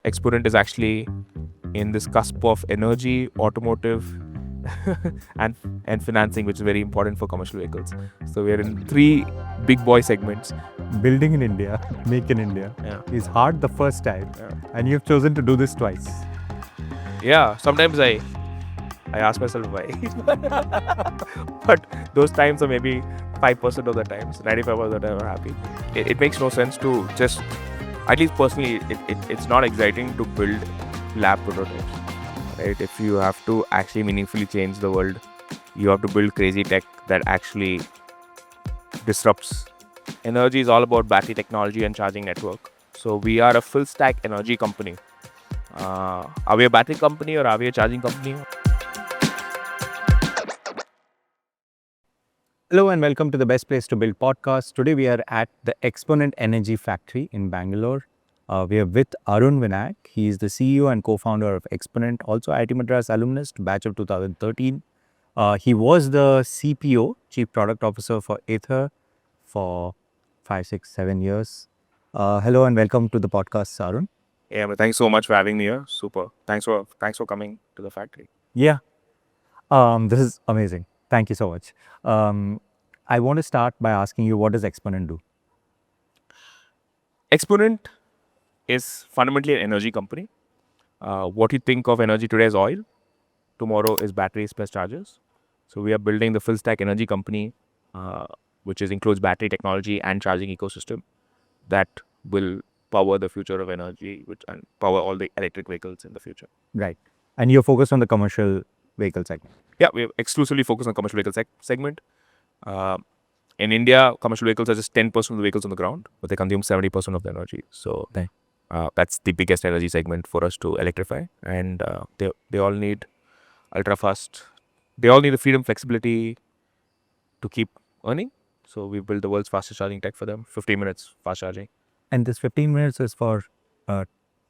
Exponent is actually in this cusp of energy, automotive, and financing, which is very important for commercial vehicles. So we are in three big boy segments. Building in India, make in India, is hard the first time, and you've chosen to do this twice. Yeah, sometimes I ask myself why. But those times are maybe 5% of the times. 95% of the time I'm happy. It makes no sense to just, at least personally, it's not exciting to build lab prototypes. Right? If you have to actually meaningfully change the world, you have to build crazy tech that actually disrupts. Energy is all about battery technology and charging network. So we are a full stack energy company. Are we a battery company or are we a charging company? Hello and welcome to the Best Place to Build podcast. Today we are at the Exponent Energy factory in Bangalore. We are with Arun Vinayak. He is the CEO and co-founder of Exponent, also IT Madras alumnus, batch of 2013. He was the CPO, Chief Product Officer for Ather for 5, 6, 7 years. Hello and welcome to the podcast, Arun. Yeah, but thanks so much for having me here. Super. Thanks for coming to the factory. Yeah, this is amazing. Thank you so much. I want to start by asking you, what does Exponent do? Exponent is fundamentally an energy company. What you think of energy today is oil. Tomorrow is batteries plus chargers. So we are building the full stack energy company, which includes battery technology and charging ecosystem that will power the future of energy, and power all the electric vehicles in the future. Right. And you're focused on the commercial vehicle segment. Yeah, we exclusively focus on commercial vehicle segment. In India, commercial vehicles are just 10% of the vehicles on the ground, but they consume 70% of the energy. So that's the biggest energy segment for us to electrify. And they all need ultra fast. They all need the freedom, flexibility to keep earning. So we built the world's fastest charging tech for them. 15 minutes fast charging. And this 15 minutes is for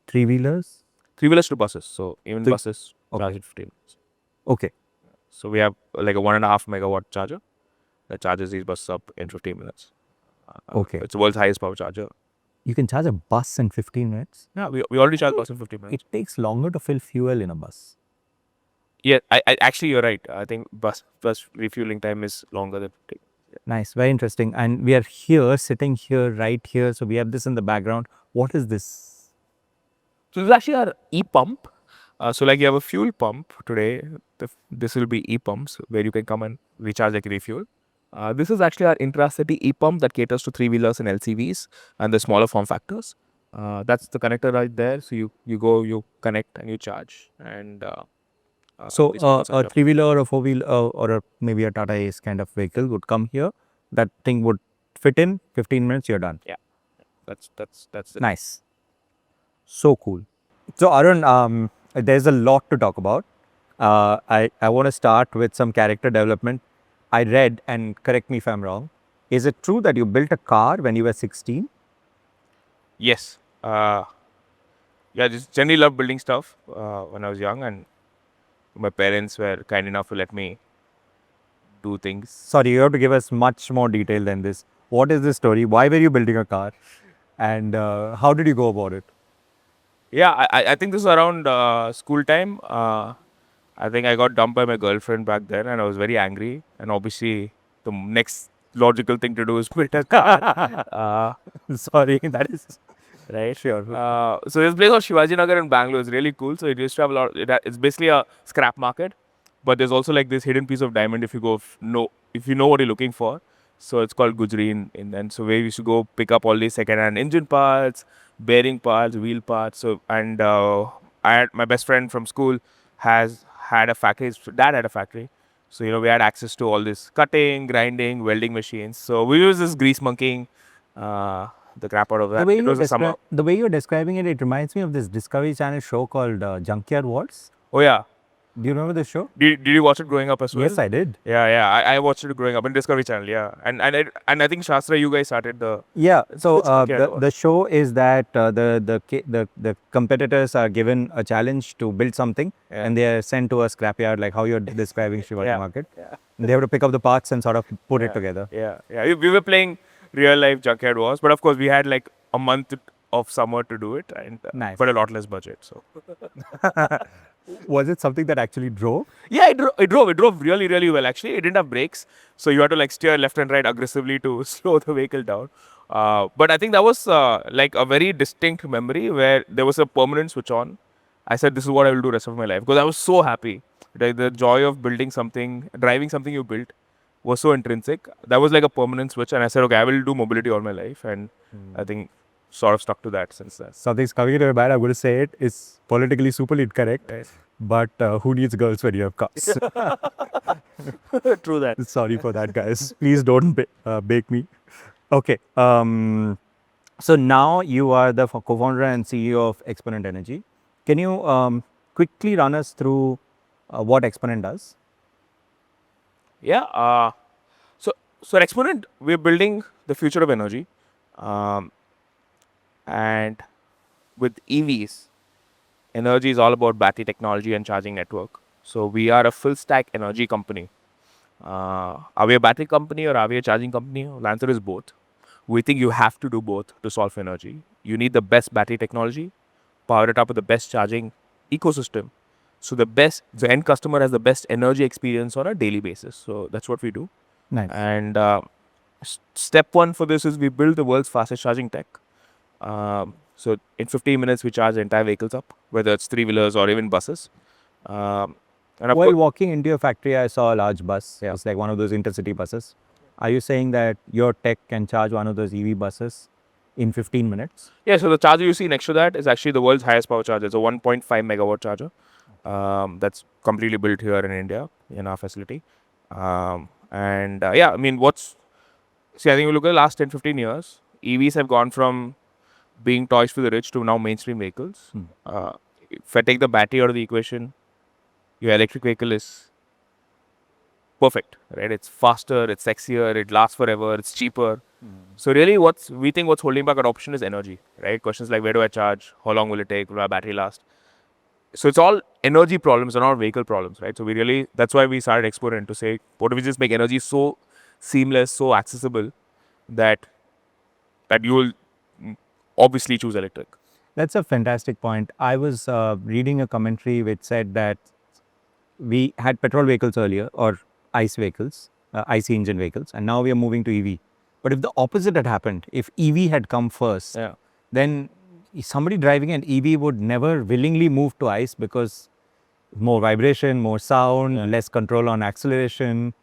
three-wheelers? Three-wheelers to buses. So even buses charge in 15 minutes. Okay. So we have like a 1.5 megawatt charger that charges these buses up in 15 minutes. Okay. It's the world's highest power charger. You can charge a bus in 15 minutes? Yeah, we already charge bus in 15 minutes. It takes longer to fill fuel in a bus. Yeah, I actually you're right. I think bus refueling time is longer than take. Nice, very interesting. And we are here, sitting here, right here. So we have this in the background. What is this? So this is actually our e-pump. So like you have a fuel pump today, this will be e-pumps where you can come and recharge like refuel. This is actually our intra-city e-pump that caters to three-wheelers and LCVs and the smaller form factors. That's the connector right there. So you go, you connect and you charge. And so a three-wheeler or a four-wheeler or maybe a Tata Ace kind of vehicle would come here. That thing would fit in 15 minutes, you're done. Yeah, that's it. Nice. So cool. So Arun, there's a lot to talk about. I want to start with some character development. I read, and correct me if I'm wrong, is it true that you built a car when you were 16? Yes. Yeah, just generally loved building stuff when I was young, and my parents were kind enough to let me do things. Sorry, you have to give us much more detail than this. What is the story? Why were you building a car? And how did you go about it? Yeah, I think this was around school time. I think I got dumped by my girlfriend back then and I was very angry. And obviously, the next logical thing to do is build a car. Sorry, that is... Right, sure. So this place called Shivajinagar in Bangalore is really cool. So it used to have a lot. It's basically a scrap market, but there's also like this hidden piece of diamond if you know what you're looking for. So it's called Gujri and so we used to go pick up all these second-hand engine parts, bearing parts, wheel parts. So and my best friend from school had a factory. His dad had a factory. So we had access to all this cutting, grinding, welding machines. So we use this grease monkeying. The crap out of that. The way you're describing it, it reminds me of this Discovery Channel show called Junkyard Wars. Oh yeah. Do you remember this show? Did you watch it growing up as well? Yes, I did. Yeah. I watched it growing up in Discovery Channel. Yeah, and I think Shastra, you guys started the. Yeah. So the show is that the competitors are given a challenge to build something, and they are sent to a scrapyard, like how you're describing Shivaji Market. Yeah. And they have to pick up the parts and sort of put it together. Yeah. We were playing real life Junkyard Wars, but of course we had like a month of summer to do it, and Nice. but a lot less budget. So Was it something that actually drove? yeah, it drove really, really well. Actually, it didn't have brakes, so you had to like steer left and right aggressively to slow the vehicle down. But I think that was like a very distinct memory where there was a permanent switch on. I said, "This is what I will do rest of my life," because I was so happy. The joy of building something, driving something you built, was so intrinsic. That was like a permanent switch, and I said, "Okay, I will do mobility all my life," and I think sort of stuck to that since then. Something's coming into my mind. I'm going to say it. It's politically super incorrect. Right. But who needs girls when you have cars? True that. Sorry for that, guys. Please don't bake me. Okay. So now you are the co-founder and CEO of Exponent Energy. Can you quickly run us through what Exponent does? Yeah. So at Exponent, we're building the future of energy, and with EVs, energy is all about battery technology and charging network. So we are a full stack energy company. Are we a battery company or are we a charging company? The answer is both. We think you have to do both to solve energy. You need the best battery technology, power it up with the best charging ecosystem. So the end customer has the best energy experience on a daily basis. So that's what we do. Nice. And step one for this is we build the world's fastest charging tech. So in 15 minutes, we charge the entire vehicles up, whether it's three-wheelers or even buses. And of While course, walking into your factory, I saw a large bus. It's like one of those intercity buses. Are you saying that your tech can charge one of those EV buses in 15 minutes? yeah, so the charger you see next to that is actually the world's highest power charger. It's a 1.5 megawatt charger. That's completely built here in India in our facility. Yeah, I mean, see, I think we look at the last 10, 15 years, EVs have gone from being toys for the rich to now mainstream vehicles. If I take the battery out of the equation, your electric vehicle is perfect, right? It's faster, it's sexier, it lasts forever, it's cheaper. So really, we think what's holding back adoption is energy, right? Questions like where do I charge, how long will it take, will my battery last? So it's all energy problems and not vehicle problems, right? So that's why we started Exponent to say, what if we just make energy so seamless, so accessible that you will obviously choose electric. That's a fantastic point. I was reading a commentary which said that we had petrol vehicles earlier or ICE vehicles, IC engine vehicles, and now we are moving to EV. But if the opposite had happened, if EV had come first, Yeah. then somebody driving an EV would never willingly move to ICE because more vibration, more sound, less control on acceleration.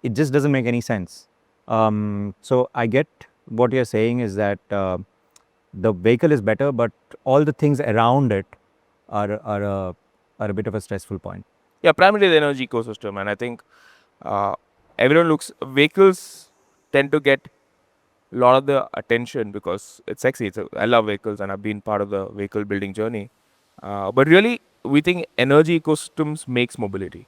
It just doesn't make any sense. So I get what you're saying is that the vehicle is better, but all the things around it are a bit of a stressful point. Yeah, primarily the energy ecosystem. And I think vehicles tend to get a lot of the attention because it's sexy. I love vehicles and I've been part of the vehicle building journey. But really, we think energy ecosystems makes mobility,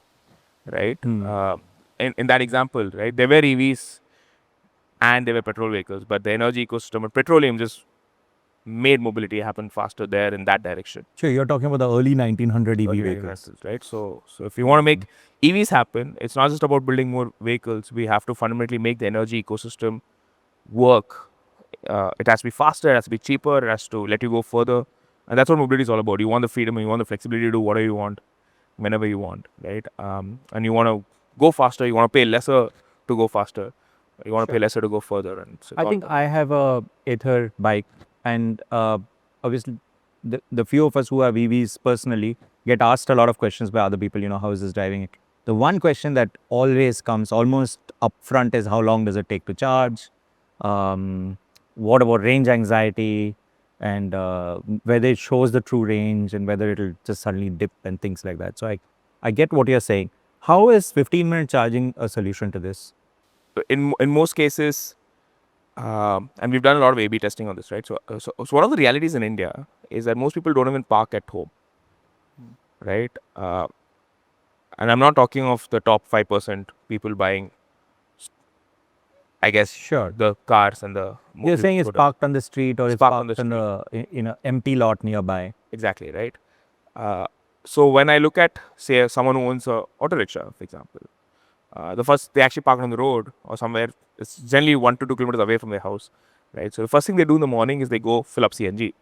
right? In that example, right, there were EVs and there were petrol vehicles, but the energy ecosystem and petroleum just made mobility happen faster there in that direction. Sure, you're talking about the early 1900 EV vehicles. Right? So if you want to make EVs happen, it's not just about building more vehicles. We have to fundamentally make the energy ecosystem work. It has to be faster, it has to be cheaper, it has to let you go further. And that's what mobility is all about. You want the freedom and you want the flexibility to do whatever you want, whenever you want, right? And you want to go faster, you want to pay lesser to go faster. You want to pay lesser to go further. And I think I have a Ather bike, and obviously the few of us who have EVs personally get asked a lot of questions by other people, how is this driving it? The one question that always comes almost upfront is how long does it take to charge? What about range anxiety, and whether it shows the true range and whether it'll just suddenly dip and things like that. So I get what you're saying. How is 15-minute charging a solution to this? in most cases, and we've done a lot of A/B testing on this, right? So one of the realities in India is that most people don't even park at home, right? And I'm not talking of the top 5% people buying, I guess, the cars and the. You're saying it's parked on the street or it's parked in an empty lot nearby. Exactly, right? So when I look at, say, someone who owns a auto rickshaw, for example, they actually park on the road or somewhere. It's generally 1 to 2 kilometers away from their house. right? So the first thing they do in the morning is they go fill up CNG,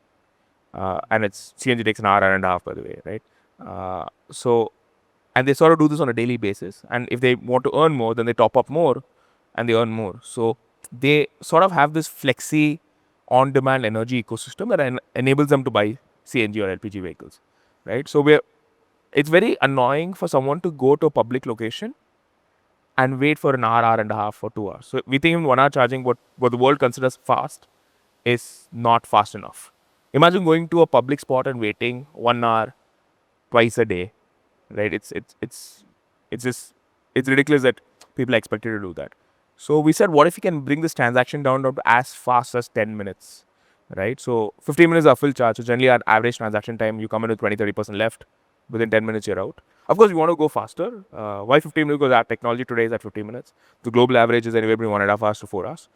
and it's CNG takes an hour and a half, by the way, right? So and they sort of do this on a daily basis. And if they want to earn more, then they top up more, and they earn more. So they sort of have this flexi, on-demand energy ecosystem that enables them to buy CNG or LPG vehicles, right? So it's very annoying for someone to go to a public location and wait for an hour, hour and a half, or 2 hours. So we think even 1 hour charging, what the world considers fast, is not fast enough. Imagine going to a public spot and waiting 1 hour twice a day, right? It's just it's ridiculous that people are expected to do that. So we said, what if we can bring this transaction down to as fast as 10 minutes, right? So 15 minutes are full charge. So generally, our average transaction time, you come in with 20-30% left. Within 10 minutes, you're out. Of course, we want to go faster. Why 15 minutes? Because our technology today is at 15 minutes. The global average is anywhere between 1.5 hours to 4 hours.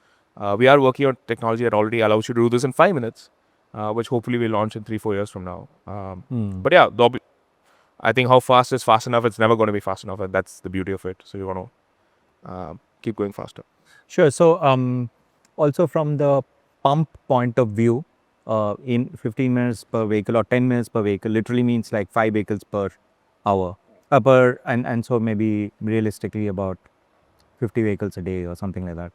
We are working on technology that already allows you to do this in 5 minutes, which hopefully we'll launch in 3-4 years from now. But yeah, I think how fast is fast enough, it's never going to be fast enough. And that's the beauty of it. So you want to keep going faster. Sure. So, also from the pump point of view, in 15 minutes per vehicle or 10 minutes per vehicle literally means like 5 vehicles per hour, and so maybe realistically about 50 vehicles a day or something like that.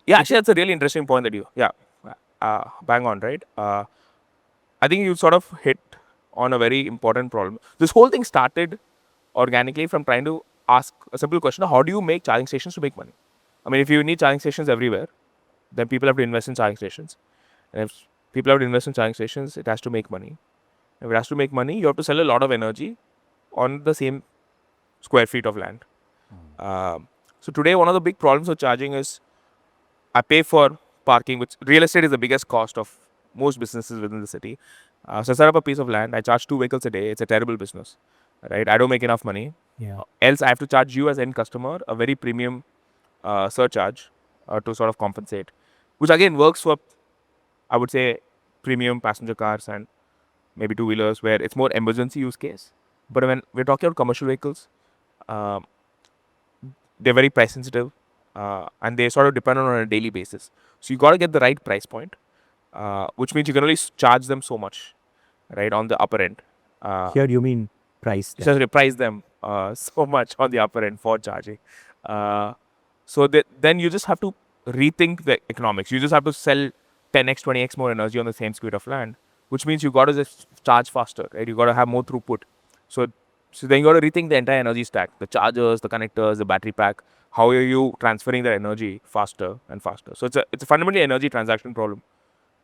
Yeah, actually, that's a really interesting point that bang on, right? I think you sort of hit on a very important problem. This whole thing started organically from trying to ask a simple question: how do you make charging stations to make money? I mean, if you need charging stations everywhere, then people have to invest in charging stations. And if people have to invest in charging stations, it has to make money. If it has to make money, you have to sell a lot of energy on the same square feet of land. So today, one of the big problems of charging is I pay for parking, which real estate is the biggest cost of most businesses within the city. So I set up a piece of land. I charge 2 vehicles a day. It's a terrible business, right? I don't make enough money. Yeah. Else, I have to charge you as end customer a very premium surcharge to sort of compensate, which again works for, I would say, premium passenger cars and maybe two-wheelers where it's more emergency use case. But when we're talking about commercial vehicles, they're very price sensitive, and they sort of depend on a daily basis. So you got to get the right price point, which means you can only charge them so much, right, on the upper end. Here you mean price. Just price them so much on the upper end for charging. So then you just have to rethink the economics. You just have to sell 10x, 20x more energy on the same square of land, which means you got to just charge faster, right? You got to have more throughput. So then you got to rethink the entire energy stack: the chargers, the connectors, the battery pack. How are you transferring that energy faster and faster? So it's a fundamentally energy transaction problem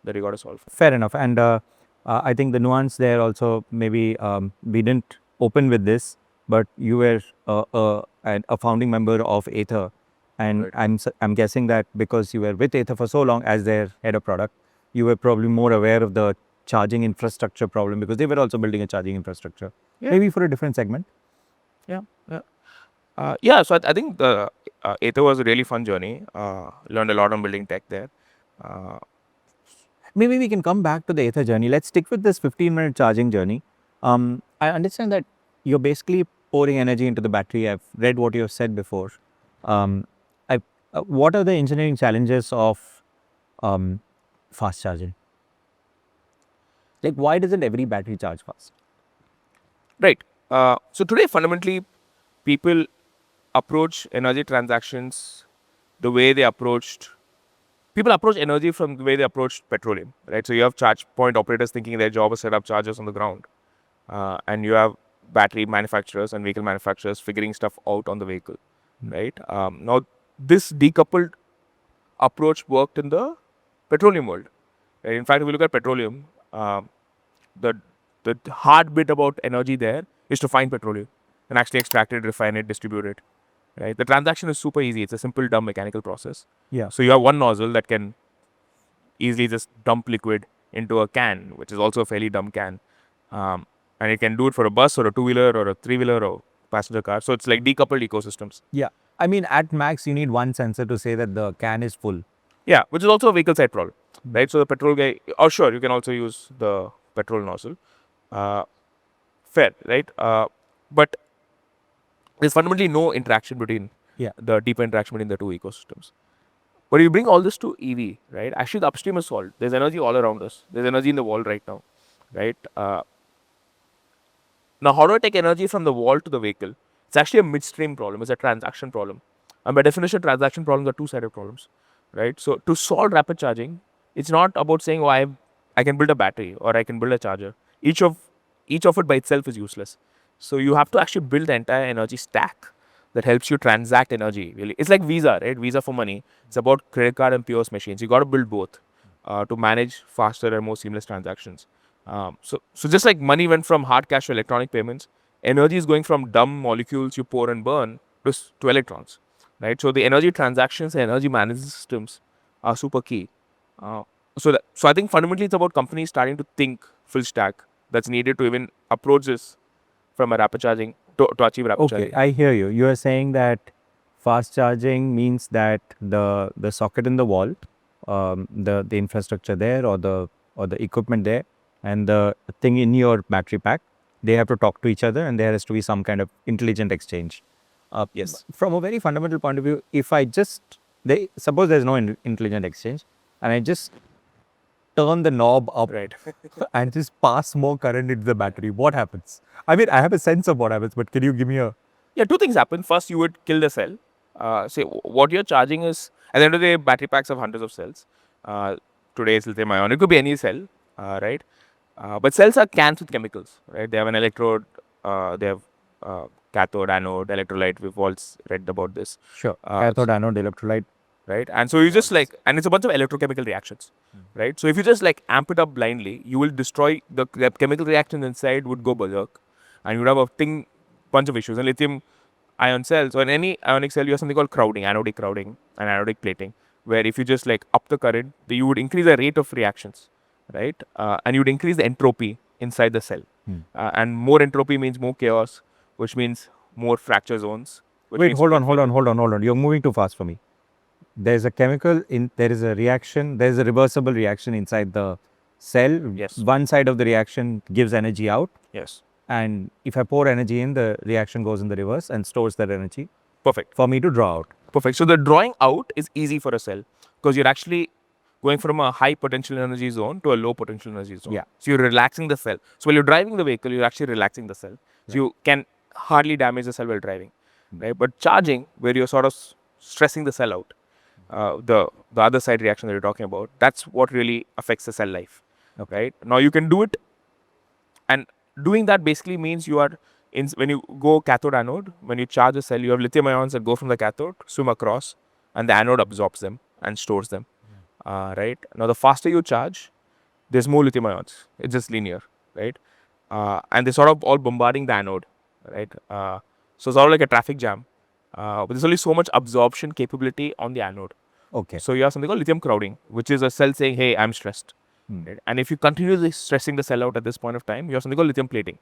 that you got to solve. Fair enough. And I think the nuance there also, maybe we didn't open with this, but you were a founding member of Ather. And Right. I'm guessing that because you were with Ather for so long as their head of product, you were probably more aware of the charging infrastructure problem because they were also building a charging infrastructure, maybe for a different segment. So I think the Ather was a really fun journey. Learned a lot on building tech there. Maybe we can come back to the Ather journey. Let's stick with this 15-minute charging journey. I understand that you're basically pouring energy into the battery. I've read what you have said before. What are the engineering challenges of fast charging? Like, why doesn't every battery charge fast? Right. So today, fundamentally, people approach energy transactions the way they approached. People approach energy from the way they approached petroleum, right? So you have charge point operators thinking their job is set up chargers on the ground, and you have battery manufacturers and vehicle manufacturers figuring stuff out on the vehicle, right? Now, this decoupled approach worked in the petroleum world. Right? In fact, if you look at petroleum, the the hard bit about energy there is to find petroleum and actually extract it, refine it, distribute it. Right? The transaction is super easy. It's a simple, dumb mechanical process. Yeah. So you have one nozzle that can easily just dump liquid into a can, which is also a fairly dumb can, and it can do it for a bus or a two-wheeler or a three-wheeler or passenger car. So it's like decoupled ecosystems. Yeah. I mean, at max, you need one sensor to say that the can is full. Yeah, which is also a vehicle side problem, right? So the petrol guy, or sure, you can also use the petrol nozzle. Fair, right? But there's fundamentally no interaction between Yeah. the deeper interaction between the two ecosystems. But you bring all this to EV, right? Actually, the upstream is solved. There's energy all around us. There's energy in the wall right now, right? Now, how do I take energy from the wall to the vehicle? It's actually a midstream problem. It's a transaction problem. And by definition, transaction problems are two-sided problems, right? So to solve rapid charging, it's not about saying, oh, I can build a battery or I can build a charger. Each of it by itself is useless. So you have to actually build the entire energy stack that helps you transact energy. Really, it's like Visa, right? Visa for money. It's about credit card and POS machines. You got to build both to manage faster and more seamless transactions. So just like money went from hard cash to electronic payments, energy is going from dumb molecules you pour and burn to electrons, right? So the energy transactions and energy management systems are super key. So I think fundamentally it's about companies starting to think full stack that's needed to even approach this from a rapid charging to achieve rapid Okay, charging. I hear you. You are saying that fast charging means that the socket in the wall, the infrastructure there, or the equipment there, and the thing in your battery pack, they have to talk to each other, and there has to be some kind of intelligent exchange. Yes. From a very fundamental point of view, if I just they suppose there's no intelligent exchange, and I just turn the knob up Right. and just pass more current into the battery, what happens? I mean, I have a sense of what happens, but can you give me a Yeah, two things happen. First, you would kill the cell. Say what you're charging is at the end of the day, battery packs have hundreds of cells. Today it's lithium-ion. It could be any cell, right? But cells are cans with chemicals, right? They have an electrode. They have cathode, anode, electrolyte. We've all read about this. Sure. Uh, Cathode, anode, electrolyte. right? And so you just like, and it's a bunch of electrochemical reactions, right? So if you just like amp it up blindly, you will destroy the chemical reactions inside would go berserk, and you would have a bunch of issues. And lithium ion cells, or in any ionic cell, you have something called crowding, anodic crowding, and anodic plating, where if you just like up the current, you would increase the rate of reactions, right? And you would increase the entropy inside the cell, and more entropy means more chaos, which means more fracture zones. Which Wait, means hold on. You're moving too fast for me. There's a chemical there is a reaction, there's a reversible reaction inside the cell. Yes. One side of the reaction gives energy out, Yes. and if I pour energy in, the reaction goes in the reverse and stores that energy Perfect. for me to draw out. Perfect. So the drawing out is easy for a cell because you're actually going from a high potential energy zone to a low potential energy zone. Yeah. So you're relaxing the cell. So while you're driving the vehicle, you're actually relaxing the cell. So you can hardly damage the cell while driving, right? But charging, where you're sort of stressing the cell out, the other side reaction that you're talking about, that's what really affects the cell life, right? Now you can do it, and doing that basically means you are when you go cathode anode, when you charge a cell, you have lithium ions that go from the cathode, swim across, and the anode absorbs them and stores them. Right now, the faster you charge, there's more lithium ions. It's just linear, right? And they're sort of all bombarding the anode, right? So it's sort of like a traffic jam. But there's only so much absorption capability on the anode. Okay. So you have something called lithium crowding, which is a cell saying, "Hey, I'm stressed." Right? And if you continue stressing the cell out at this point of time, you have something called lithium plating,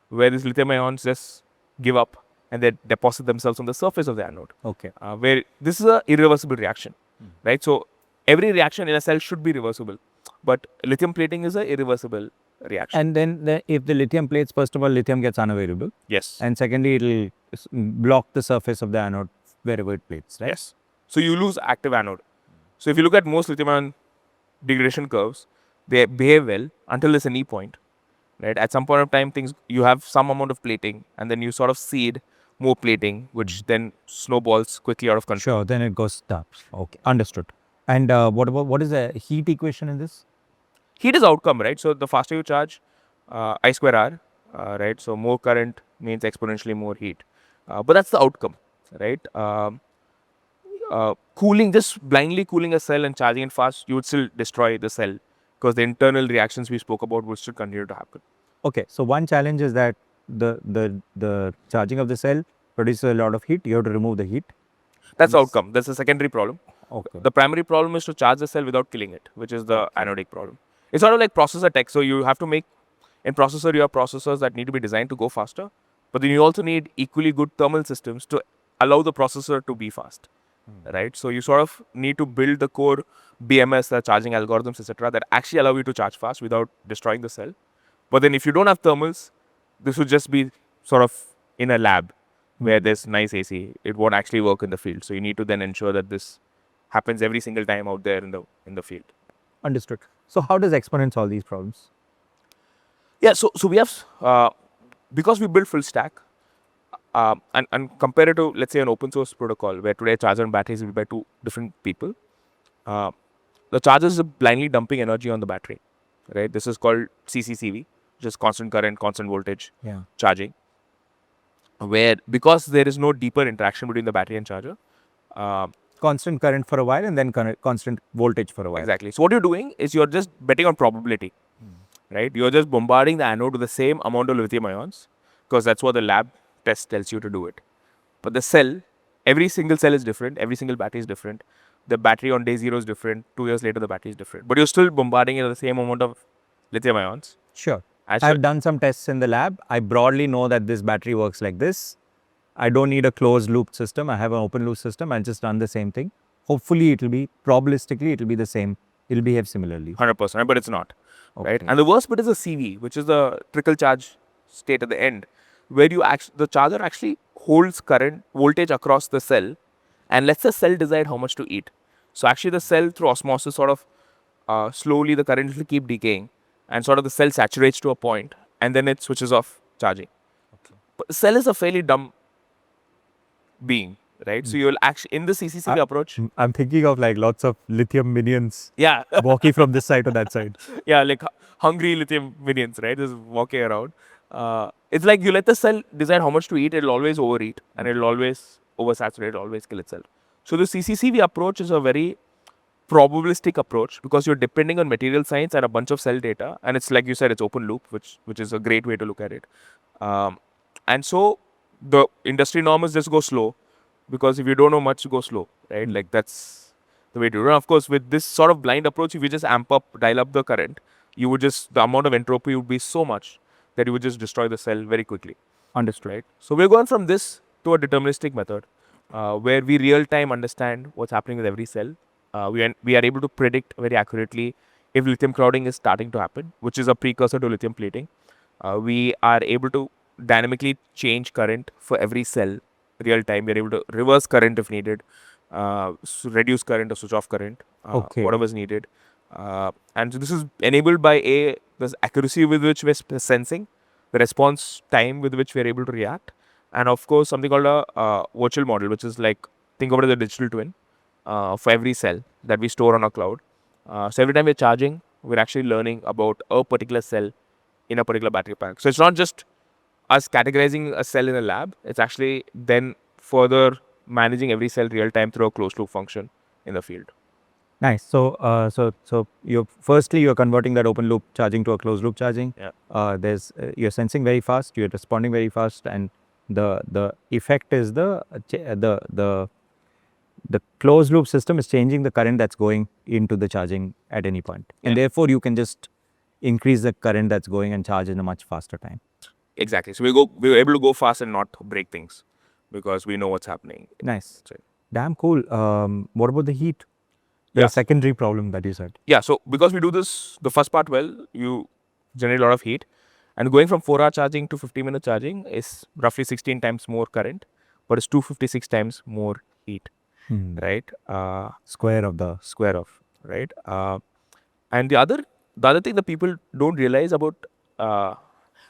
where these lithium ions just give up and they deposit themselves on the surface of the anode. Okay. Where this is a irreversible reaction, right? So every reaction in a cell should be reversible, but lithium plating is a irreversible reaction. And then if the lithium plates, first of all, lithium gets unavailable. Yes. And secondly, it'll block the surface of the anode wherever it plates, right? Yes. So you lose active anode. So if you look at most lithium-ion degradation curves, they behave well until there's an E point, right? At some point of time, you have some amount of plating, and then you sort of seed more plating, which then snowballs quickly out of control. Sure. Then it goes up. Okay. Understood. And what is the heat equation in this? Heat is outcome, right? So the faster you charge, I square R, right? So more current means exponentially more heat. But that's the outcome, right? Just blindly cooling a cell and charging it fast, you would still destroy the cell because the internal reactions we spoke about would still continue to happen. Okay. So one challenge is that the charging of the cell produces a lot of heat. You have to remove the heat. That's the outcome. That's the secondary problem. Okay. The primary problem is to charge the cell without killing it, which is the anodic problem. It's sort of like processor tech. So you have to make, in processor, you have processors that need to be designed to go faster, but then you also need equally good thermal systems to allow the processor to be fast, right? So you sort of need to build the core BMS, the charging algorithms, etc., that actually allow you to charge fast without destroying the cell. But then if you don't have thermals, this would just be sort of in a lab where there's nice AC. It won't actually work in the field. So you need to then ensure that this happens every single time out there in the field. Understood. So how does Exponent solve these problems? Yeah, so we have because we build full stack, and compare it to, let's say, an open source protocol where today charger and batteries is built by two different people. The chargers are blindly dumping energy on the battery, right? This is called CCCV, just constant current, constant voltage charging, where because there is no deeper interaction between the battery and charger. Constant current for a while and then constant voltage for a while. Exactly. So what you're doing is you're just betting on probability, right? You're just bombarding the anode with the same amount of lithium ions because that's what the lab test tells you to do it. But the cell, every single cell is different. Every single battery is different. The battery on day 0 is different. 2 years later, the battery is different. But you're still bombarding it with the same amount of lithium ions. Sure. I've done some tests in the lab. I broadly know that this battery works like this. I don't need a closed loop system. I have an open loop system. I'll just run the same thing. Hopefully, it will be, probabilistically, it will be the same. It will behave similarly. 100%, but it's not. Okay. Right? And the worst bit is the CV, which is the trickle charge state at the end, where the charger actually holds current voltage across the cell and lets the cell decide how much to eat. So actually the cell, through osmosis, sort of slowly the current will keep decaying and sort of the cell saturates to a point and then it switches off charging. Okay. But the cell is a fairly dumb being, right? So you'll actually, in the CCCV approach, I'm thinking of like lots of lithium minions yeah, walking from this side to that side. Yeah, like hungry lithium minions, right? Just walking around. It's like you let the cell decide how much to eat, it'll always overeat and it'll always oversaturate, it'll always kill itself. So the CCCV approach is a very probabilistic approach because you're depending on material science and a bunch of cell data, and it's like you said, it's open loop, which is a great way to look at it. And so the industry norm is just go slow, because if you don't know much, go slow, right? Like that's the way to do it. And of course, with this sort of blind approach, if you just dial up the current, you would just, the amount of entropy would be so much that you would just destroy the cell very quickly. Understood. Right? So we're going from this to a deterministic method, where we real time understand what's happening with every cell. We are able to predict very accurately if lithium clouding is starting to happen, which is a precursor to lithium plating. We are able to dynamically change current for every cell real time. We're able to reverse current if needed, reduce current or switch off current, whatever is needed. And so this is enabled by the accuracy with which we're sensing, the response time with which we're able to react, and of course something called a virtual model, which is like, think of it as a digital twin for every cell that we store on our cloud. So every time we're charging, we're actually learning about a particular cell in a particular battery pack. So it's not just us categorizing a cell in a lab, it's actually then further managing every cell real time through a closed loop function in the field. Nice. So you're converting that open loop charging to a closed loop charging. Yeah. You're sensing very fast, you're responding very fast, and the effect is the closed loop system is changing the current that's going into the charging at any point. And therefore you can just increase the current that's going and charge in a much faster time. Exactly. So we're able to go fast and not break things because we know what's happening. Nice. Damn cool. What about the heat? The secondary problem that you said. Yeah. So because we do this, the first part well, you generate a lot of heat, and going from 4-hour charging to 50-minute charging is roughly 16 times more current, but it's 256 times more heat, right? Square of, right? And the other thing that people don't realize about,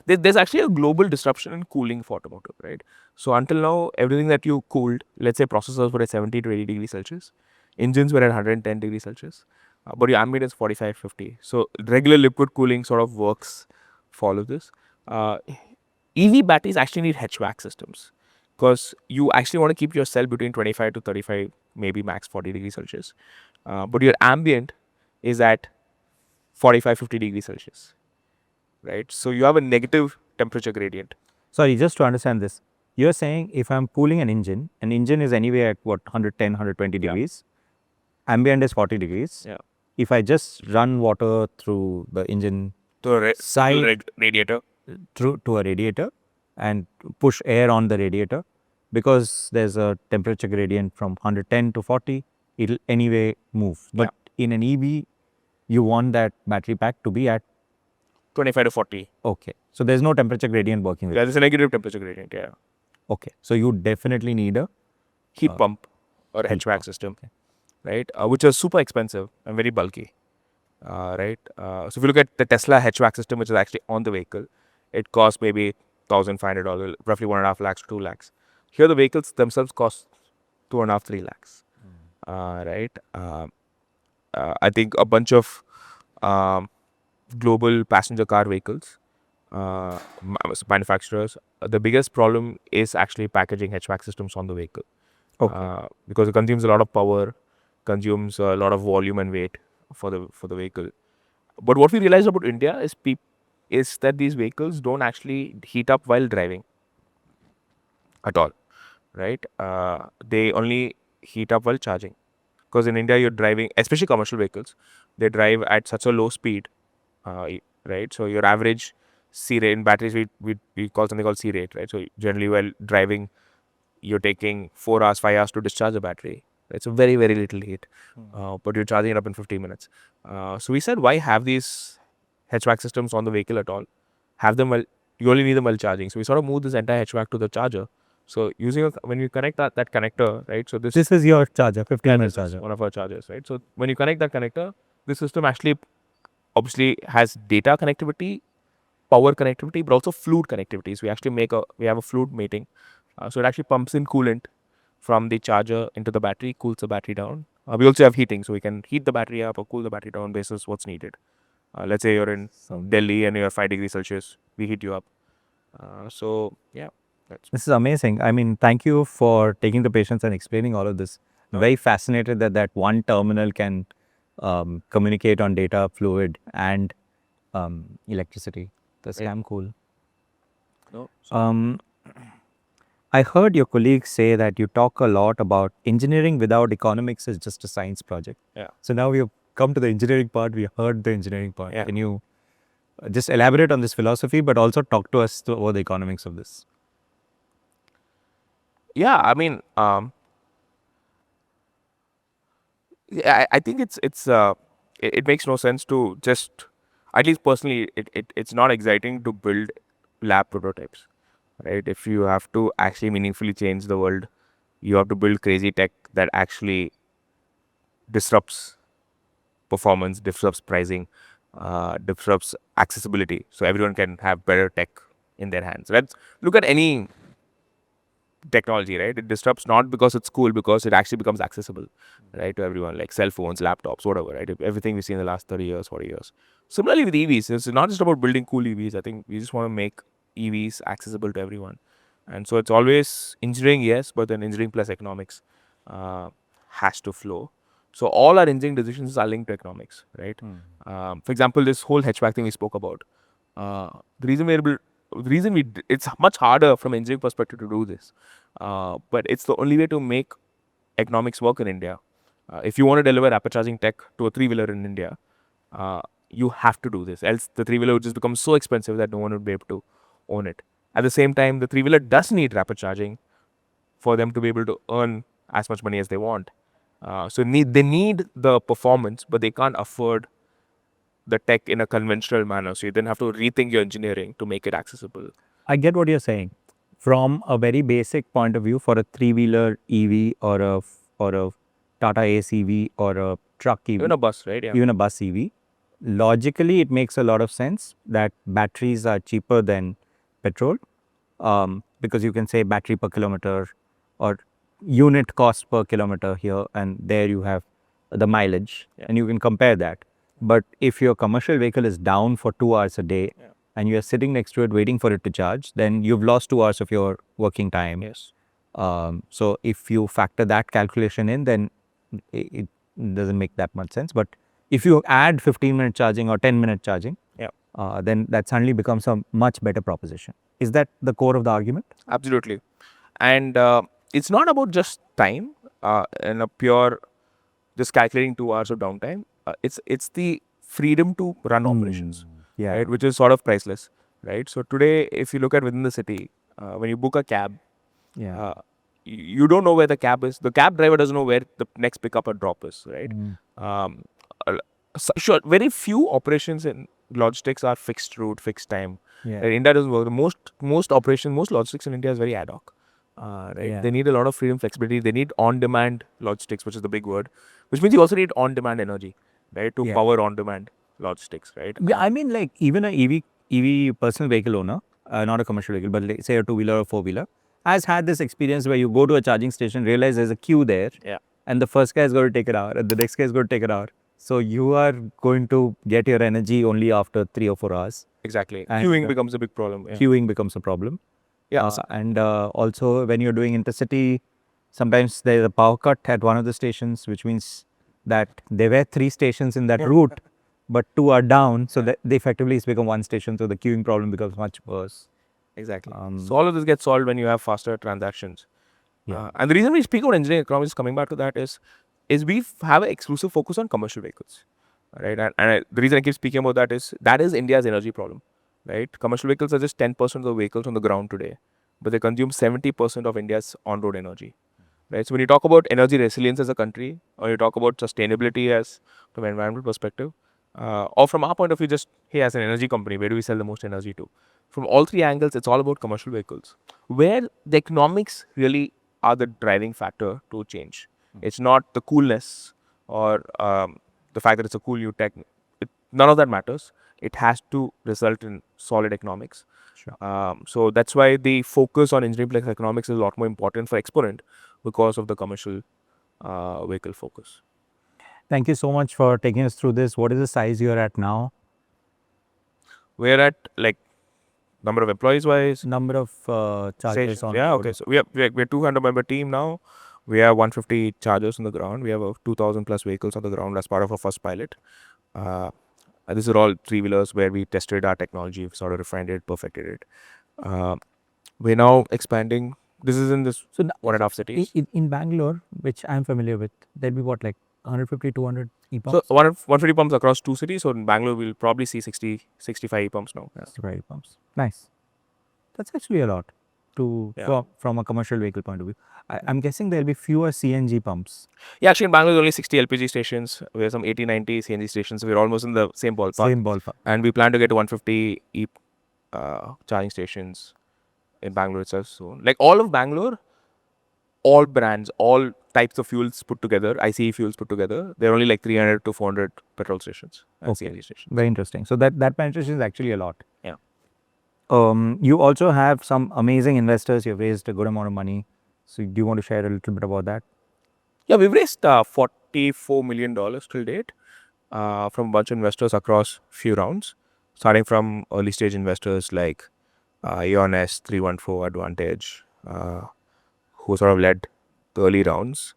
there's actually a global disruption in cooling for automotive, right? So until now, everything that you cooled, let's say processors were at 70 to 80 degrees Celsius, engines were at 110 degrees Celsius, but your ambient is 45, 50. So regular liquid cooling sort of works for all of this. EV batteries actually need HVAC systems because you actually want to keep your cell between 25 to 35, maybe max 40 degrees Celsius. But your ambient is at 45, 50 degrees Celsius, right? So you have a negative temperature gradient. Sorry, just to understand this, you're saying if I'm cooling an engine is anyway at what, 110, 120 degrees, ambient is 40 degrees. Yeah. If I just run water through the engine to a radiator, to a radiator and push air on the radiator, because there's a temperature gradient from 110 to 40, it'll anyway move. But in an EV, you want that battery pack to be at 25 to 40. Okay. So there's no temperature gradient working with it. Yeah, there's a negative temperature gradient, yeah. Okay. So you definitely need a heat pump or HVAC system. Okay. right? Which are super expensive and very bulky, right? So if you look at the Tesla HVAC system, which is actually on the vehicle, it costs maybe $1,500, roughly 1.5 lakhs to 2 lakhs. Here, the vehicles themselves cost 2.5, 3 lakhs, right? I think a bunch of um, global passenger car vehicles manufacturers, the biggest problem is actually packaging HVAC systems on the vehicle. Because it consumes a lot of power, consumes a lot of volume and weight for the vehicle. But what we realized about India is that these vehicles don't actually heat up while driving at all, right? They only heat up while charging. Because in India, you're driving, especially commercial vehicles, they drive at such a low speed, right? So your average C rate in batteries, we call something called C rate, right? So generally, while driving, you're taking 4 hours, 5 hours to discharge a battery. It's a very, very little heat, but you're charging it up in 15 minutes. So we said, why have these HVAC systems on the vehicle at all? Have them while you only need them while charging. So we sort of moved this entire HVAC to the charger. So when you connect that connector, right? So This is your charger, 15-minute this is charger. one of our chargers, right? So when you connect that connector, the system actually obviously has data connectivity, power connectivity, but also fluid connectivity. So we have a fluid mating. So it actually pumps in coolant from the charger into the battery, cools the battery down. We also have heating, so we can heat the battery up or cool the battery down based on what's needed. Let's say you're in Delhi and you're 5 degrees Celsius, we heat you up. So yeah, that's This is amazing. I mean, thank you for taking the patience and explaining all of this. Very fascinated that one terminal can communicate on data, fluid, and electricity. That's damn cool. no. I heard your colleagues say that you talk a lot about engineering without economics is just a science project. Yeah. So now we've come to the engineering part. We heard the engineering part. Yeah. Can you just elaborate on this philosophy, but also talk to us about the economics of this? Yeah, I mean, I think it makes no sense to just, at least personally, it's not exciting to build lab prototypes, right? If you have to actually meaningfully change the world, you have to build crazy tech that actually disrupts performance, disrupts pricing, disrupts accessibility, so everyone can have better tech in their hands. Let's look at any technology, right? It disrupts not because it's cool, because it actually becomes accessible, right, to everyone, like cell phones, laptops, whatever, right? Everything we've seen in the last 30 years, 40 years. Similarly with EVs, it's not just about building cool EVs. I think we just want to make EVs accessible to everyone. And so it's always engineering, yes, but then engineering plus economics has to flow. So all our engineering decisions are linked to economics, right? For example, this whole HVAC thing we spoke about. The reason we're able, the reason it's much harder from engineering perspective to do this, but it's the only way to make economics work in India. If you want to deliver rapid charging tech to a three-wheeler in India, you have to do this. Else, the three-wheeler would just become so expensive that no one would be able to own it. At the same time, the three-wheeler does need rapid charging for them to be able to earn as much money as they want. So they need the performance, but they can't afford the tech in a conventional manner. So you then have to rethink your engineering to make it accessible. I get what you're saying. From a very basic point of view, for a three-wheeler EV or a Tata ACV or a truck EV, Even a bus, right? Yeah. even a bus EV, logically it makes a lot of sense that batteries are cheaper than petrol, because you can say battery per kilometer or unit cost per kilometer here, and there you have the mileage, and you can compare that. But if your commercial vehicle is down for 2 hours a day, and you are sitting next to it waiting for it to charge, then you've lost 2 hours of your working time. Yes. So if you factor that calculation in, then it doesn't make that much sense. But if you add 15-minute charging or 10-minute charging, then that suddenly becomes a much better proposition. Is that the core of the argument? Absolutely. And it's not about just time and a pure just calculating 2 hours of downtime. It's the freedom to run operations, Yeah. right, which is sort of priceless, right? So today, if you look at within the city, when you book a cab, Yeah. you don't know where the cab is. The cab driver doesn't know where the next pickup or drop is, right? Sure, very few operations in logistics are fixed route, fixed time. Yeah. India doesn't work. Most operations, most logistics in India is very ad hoc. Right? Yeah. They need a lot of freedom, flexibility. They need on-demand logistics, which is the big word. which means you also need on-demand energy, right, to Yeah. power on-demand logistics, right? Yeah, I mean, like even a EV personal vehicle owner, not a commercial vehicle, but like, say a two-wheeler or four-wheeler, has had this experience where you go to a charging station, realize there's a queue there, Yeah, and the first guy is going to take an hour, and the next guy is going to take an hour. So you are going to get your energy only after 3 or 4 hours. exactly. And Queuing becomes a big problem. Yeah. queuing becomes a problem. Yeah. And also when you're doing intercity, sometimes there's a power cut at one of the stations, which means that there were 3 stations in that route, but 2 are down. So that they effectively it's become 1 station. So the queuing problem becomes much worse. Exactly. Um, So all of this gets solved when you have faster transactions. Yeah. And the reason we speak about engineering economics, coming back to that, is we have an exclusive focus on commercial vehicles, right? And the reason I keep speaking about that is India's energy problem, right? Commercial vehicles are just 10% of the vehicles on the ground today, but they consume 70% of India's on-road energy, right? So when you talk about energy resilience as a country, or you talk about sustainability as from an environmental perspective, or from our point of view, just hey, as an energy company, where do we sell the most energy to? From all three angles, it's all about commercial vehicles, where the economics really are the driving factor to change. It's not the coolness or the fact that it's a cool new tech. None of that matters. It has to result in solid economics. Sure. So that's why the focus on engineering plus economics is a lot more important for Exponent because of the commercial vehicle focus. Thank you so much for taking us through this. What is the size you're at now? We're at like number of employees wise, Number of chargers stations. on Yeah, road? okay. So we're 200 member team now. We have 150 chargers on the ground. We have 2,000 plus vehicles on the ground as part of our first pilot. And these are all three-wheelers where we tested our technology, sort of refined it, perfected it. We're now expanding. This is in this So 1.5 cities. in Bangalore, which I'm familiar with, there'll be what, like 150, 200 So e-pumps? 150 pumps across 2 cities. So in Bangalore, we'll probably see 60, 65 pumps now. Yeah. 65 e-pumps. Nice. That's actually a lot to Yeah. from a commercial vehicle point of view. I'm guessing there'll be fewer CNG pumps. Yeah, actually in Bangalore, there's only 60 LPG stations. We have some 80, 90 CNG stations. We're almost in the same ballpark. Same ballpark. And we plan to get to 150 charging stations in Bangalore itself soon. Like all of Bangalore, all brands, all types of fuels put together, ICE fuels put together, there are only like 300 to 400 petrol stations and Okay. CNG stations. Very interesting. So that penetration is actually a lot. Yeah. You also have some amazing investors. You've raised a good amount of money. So do you want to share a little bit about that? Yeah, we've raised $44 million till date from a bunch of investors across few rounds, starting from early stage investors like EONS 314 Advantage, who sort of led the early rounds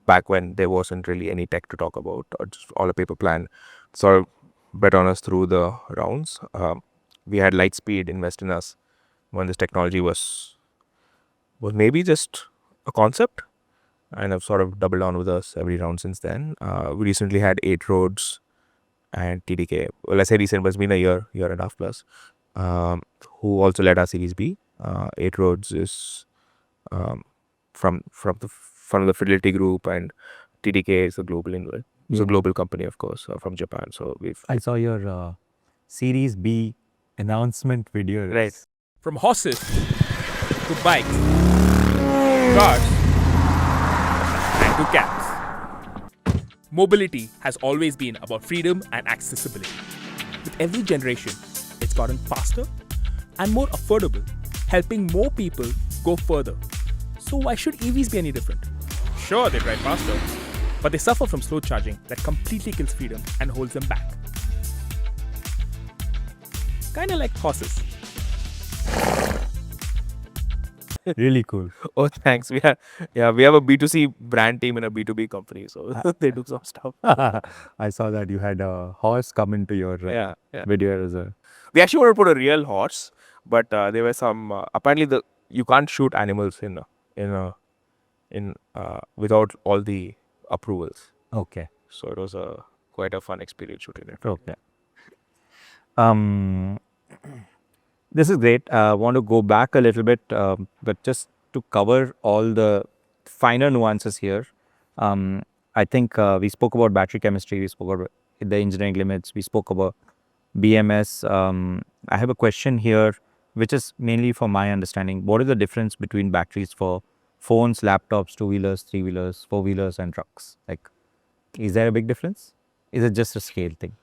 back when there wasn't really any tech to talk about, or just all a paper plan, sort of bet on us through the rounds. We had Lightspeed invest in us when this technology was maybe just a concept, and have sort of doubled down with us every round since then. We recently had 8 Roads and TDK. Well, I say recent, but it's been a year and a half plus, who also led our Series B. 8 Roads is from the Fidelity Group, and TDK is a global it's a global company, of course, from Japan. So I saw your Series B announcement videos. Right. From horses to bikes, cars, and to cabs. Mobility has always been about freedom and accessibility. With every generation, it's gotten faster and more affordable, helping more people go further. So why should EVs be any different? Sure, they drive faster, but they suffer from slow charging that completely kills freedom and holds them back. Kinda like horses. Really cool. Oh, thanks. We have a B2C brand team and a B2B company, so they do some stuff. I saw that you had a horse come into your Yeah. video as a. We actually want to put a real horse, but there were some apparently you can't shoot animals in without all the approvals. Okay. So it was quite a fun experience shooting it. Okay. This is great. I want to go back a little bit, but just to cover all the finer nuances here. I think we spoke about battery chemistry, we spoke about the engineering limits, we spoke about BMS. I have a question here, which is mainly for my understanding. What is the difference between batteries for phones, laptops, two-wheelers, three-wheelers, four-wheelers, and trucks? Like, Is there a big difference? Is it just a scale thing?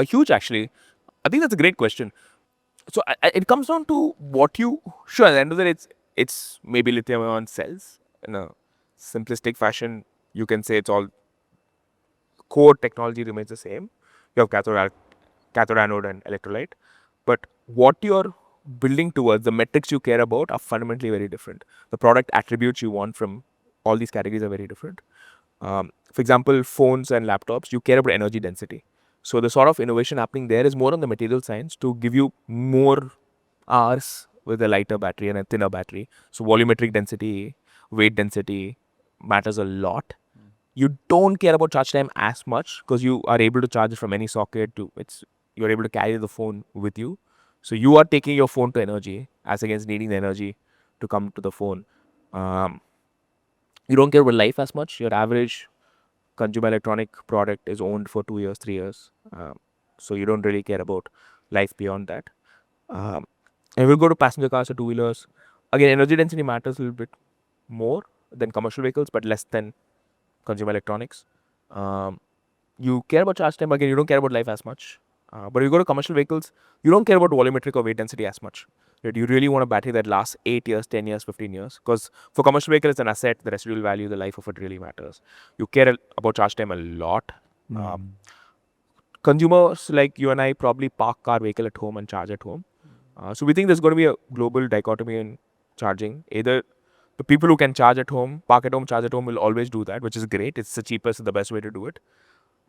Huge, actually. I think that's a great question. So it comes down to what you. Sure, at the end of the day, it's maybe lithium-ion cells in a simplistic fashion. You can say it's all core technology remains the same. You have cathode, anode, and electrolyte, but what you're building towards, the metrics you care about, are fundamentally very different. The product attributes you want from all these categories are very different. For example, phones and laptops, you care about energy density. So the sort of innovation happening there is more on the material science to give you more hours with a lighter battery and a thinner battery. So volumetric density, weight density matters a lot. You don't care about charge time as much because you are able to charge it from any socket. You're able to carry the phone with you. So you are taking your phone to energy as against needing the energy to come to the phone. You don't care about life as much. Your average consumer electronic product is owned for 2 years, 3 years. So you don't really care about life beyond that. And we'll go to passenger cars or two-wheelers. Again, energy density matters a little bit more than commercial vehicles, but less than consumer electronics. You care about charge time. Again, you don't care about life as much. But if you go to commercial vehicles, you don't care about volumetric or weight density as much. Right? You really want a battery that lasts 8 years, 10 years, 15 years. Because for commercial vehicle, it's an asset. The residual value, the life of it really matters. You care about charge time a lot. Consumers like you and I probably park our vehicle at home and charge at home. So we think there's going to be a global dichotomy in charging. Either the people who can charge at home, park at home, charge at home will always do that, which is great. It's the cheapest and the best way to do it.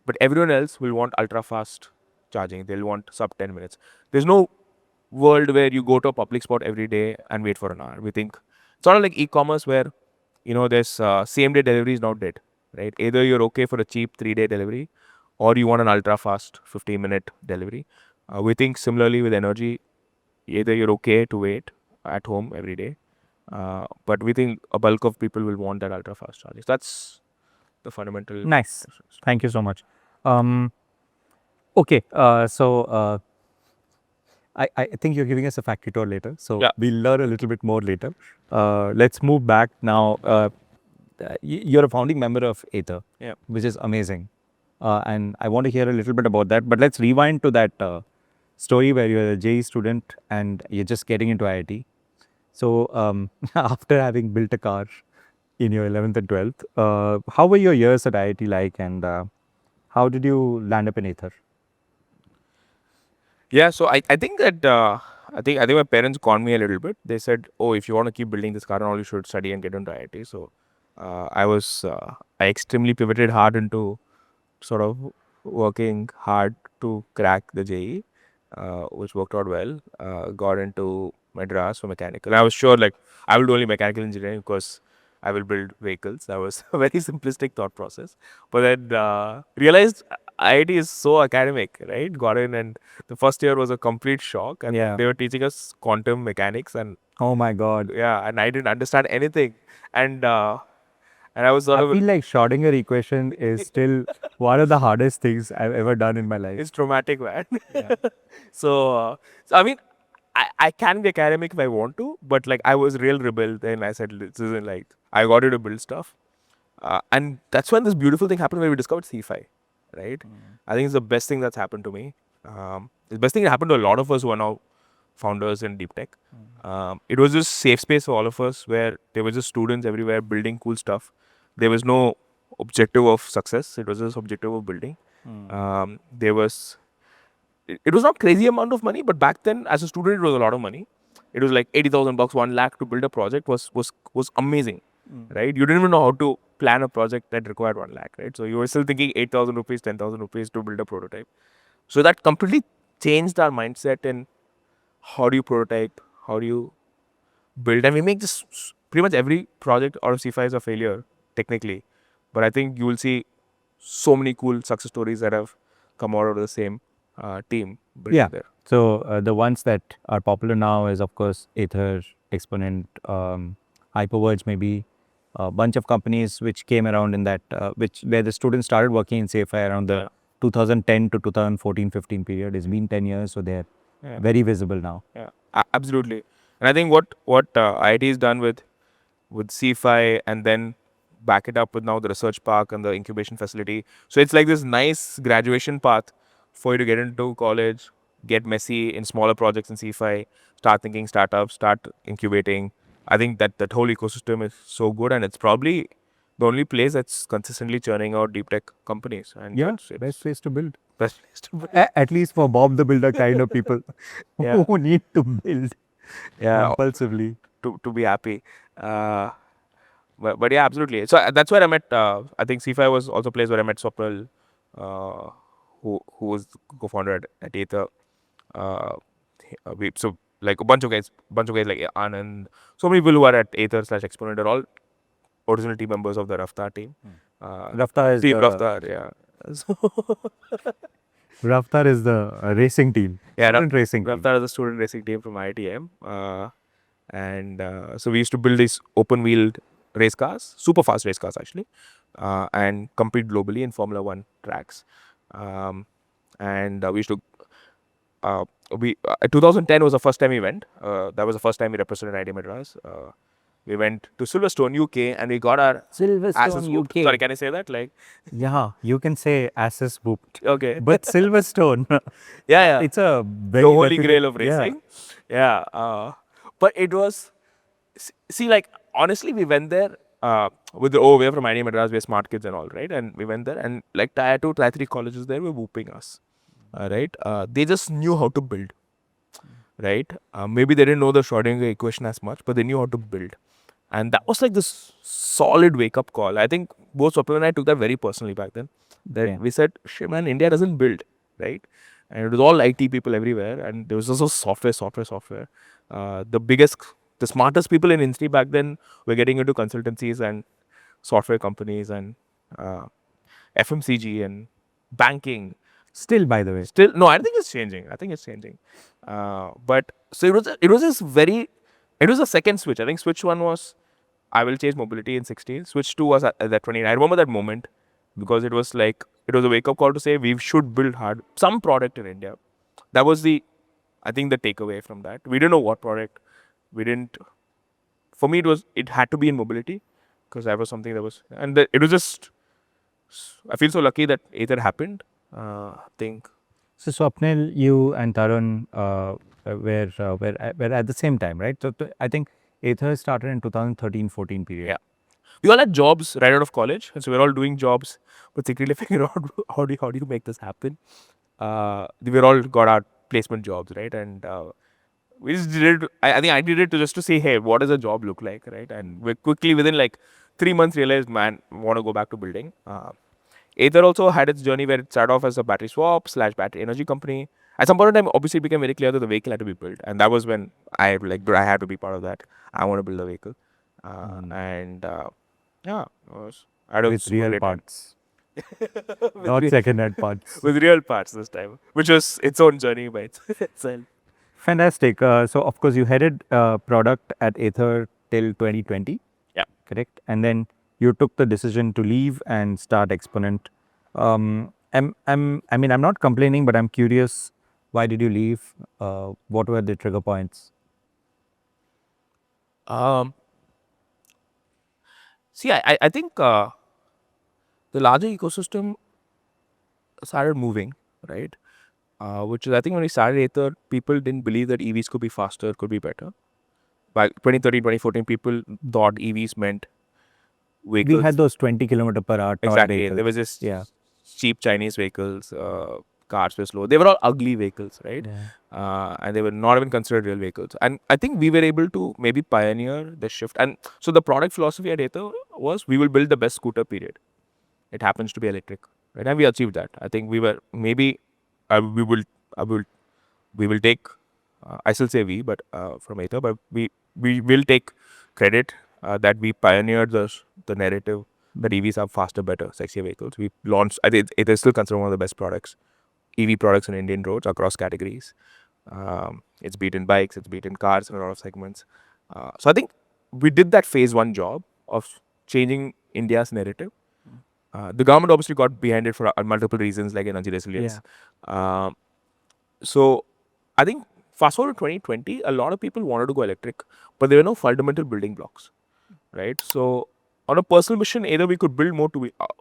But everyone else will want ultra fast charging. They'll want sub 10 minutes. There's no world where you go to a public spot every day and wait for an hour. We think it's sort of like e-commerce where, there's same day delivery is not dead, right? Either you're okay for a cheap 3-day delivery or you want an ultra fast 15-minute delivery. We think similarly with energy, either you're okay to wait at home every day, but we think a bulk of people will want that ultra fast charging. So that's the fundamental. Nice. Thank you so much. Okay, so I think you're giving us a factory tour later, so Yeah. we'll learn a little bit more later. Let's move back now. You're a founding member of Ather, Yeah. which is amazing, and I want to hear a little bit about that. But let's rewind to that story where you're a JE student and you're just getting into IIT. So after having built a car in your 11th and 12th, how were your years at IIT like, and how did you land up in Ather? Yeah, so I think that I think my parents conned me a little bit. They said, "Oh, if you want to keep building this car and all, you should study and get into IIT." So I extremely pivoted hard into sort of working hard to crack the JE, which worked out well. Got into Madras for mechanical. And I was sure like I will do only mechanical engineering because I will build vehicles. That was a very simplistic thought process. But then realized IIT is so academic, right? Got in and the first year was a complete shock. And Yeah. they were teaching us quantum mechanics and Oh my God. yeah, and I didn't understand anything. And I was sort I of feel like Schrodinger equation is still one of the hardest things I've ever done in my life. it's traumatic, man. So I mean, I can be academic if I want to, but like I was real rebel then. I said this isn't like I got you to build stuff, and that's when this beautiful thing happened where we discovered C5, right? I think it's the best thing that's happened to me. It's the best thing that happened to a lot of us who are now founders in deep tech. It was just safe space for all of us where there were just students everywhere building cool stuff. There was no objective of success. It was just objective of building. There was it was not crazy amount of money, but back then as a student it was a lot of money. It was like 80,000 bucks, 1 lakh to build a project was amazing, right? You didn't even know how to plan a project that required 1 lakh, right? So you were still thinking 8,000 rupees, 10,000 rupees to build a prototype. So that completely changed our mindset in how do you prototype, how do you build, and we make this pretty much every project out of C5 is a failure technically, but I think you will see so many cool success stories that have come out of the same team building Yeah. there. So the ones that are popular now is of course Ather, Exponent, Hyperverge, maybe a bunch of companies which came around in that where the students started working in CFI around the 2010 to 2014-15 period. It's been 10 years, so they're very visible now. Yeah, absolutely. And I think what IIT has done with C5 and then back it up with now the research park and the incubation facility. So it's like this nice graduation path for you to get into college, get messy in smaller projects in C5, start thinking startups, start incubating. I think that whole ecosystem is so good, and it's probably the only place that's consistently churning out deep tech companies. And Yeah, it's best place to build. best place to build. At least for Bob the Builder kind of people Yeah. who need to build Yeah, compulsively. to be happy. But yeah, absolutely. So that's where I met. I think C5 was also a place where I met Swapnil, who was co-founder at Ather. So like a bunch of guys like Anand, so many people who are at Ather / Exponent are all original team members of the Raftaar team. Raftaar is Team the Raftaar, yeah. So Raftaar is the racing team. yeah, Student racing team. Raftaar is a student racing team from IITM. And so we used to build these open-wheeled race cars, super fast race cars actually, and compete globally in Formula One tracks. And we used to. 2010 was the first time we went. That was the first time we represented IIT Madras. We went to Silverstone, UK, and we got our asses whooped. Sorry, can I say that? Like, Yeah, you can say asses whooped. okay, But Silverstone, yeah, it's a very the holy reputed- grail of yeah. racing. Yeah. But it was, see, like, honestly, we went there with the, we're from IIT Madras, we're smart kids and all, right? And we went there, and like tier 2, tier 3 colleges there were whooping us, right? They just knew how to build, right? Maybe they didn't know the Schrodinger equation as much, but they knew how to build. And that was like this solid wake up call. I think both Swapnil and I took that very personally back then. That Yeah. we said, shit, man, India doesn't build, right? And it was all IT people everywhere. And there was also software. The smartest people in industry back then were getting into consultancies and software companies and FMCG and banking. Still, by the way. Still, no, I think it's changing. But so it was this very, it was a second switch. I think switch one was, I will change mobility in 16. Switch two was at that 20. I remember that moment because it was like, it was a wake up call to say we should build some product in India. That was I think the takeaway from that. We didn't know what product. For me, it had to be in mobility because that was something that was, and it was just, I feel so lucky that Ather happened. I think. So Swapnil, you and Tarun were at the same time, right? So I think Ather started in 2013-14 period. Yeah. We all had jobs right out of college, and so we're all doing jobs, but secretly figure out how do you make this happen. We all got our placement jobs, right? And we just did it. I think I did it just to say, hey, what does a job look like, right? And we quickly within like 3 months realized, man, want to go back to building. Ather also had its journey where it started off as a battery swap / battery energy company. At some point in time, obviously, it became very clear that the vehicle had to be built, and that was when I had to be part of that. I want to build a vehicle, and yeah, I had a With super real great time. parts. Not second-hand parts. With real parts this time, which was its own journey by itself. Fantastic. So of course you headed product at Ather till 2020. Yeah. Correct. And then you took the decision to leave and start Exponent. I'm not complaining, but I'm curious. Why did you leave? What were the trigger points? See, I think the larger ecosystem started moving, right? Which is, I think when we started Ather, people didn't believe that EVs could be faster, could be better. By 2013, 2014, people thought EVs meant vehicles. We had those 20 km per hour. Exactly. Vehicles. There was just Yeah. cheap Chinese vehicles, cars were slow. They were all ugly vehicles, right? Yeah. And they were not even considered real vehicles. And I think we were able to maybe pioneer the shift. And so the product philosophy at Ather was we will build the best scooter, period. It happens to be electric, right? And we achieved that. I think we were maybe we will take. I still say we, but from Ather, but we will take credit that we pioneered the narrative that EVs are faster, better, sexier vehicles. We launched. I think it is still considered one of the best products, EV products on Indian roads across categories. It's beaten bikes, it's beaten cars in a lot of segments. So I think we did that phase one job of changing India's narrative. The government obviously got behind it for multiple reasons like energy resilience. So I think fast forward to 2020, a lot of people wanted to go electric, but there were no fundamental building blocks, right? So on a personal mission, either we could build more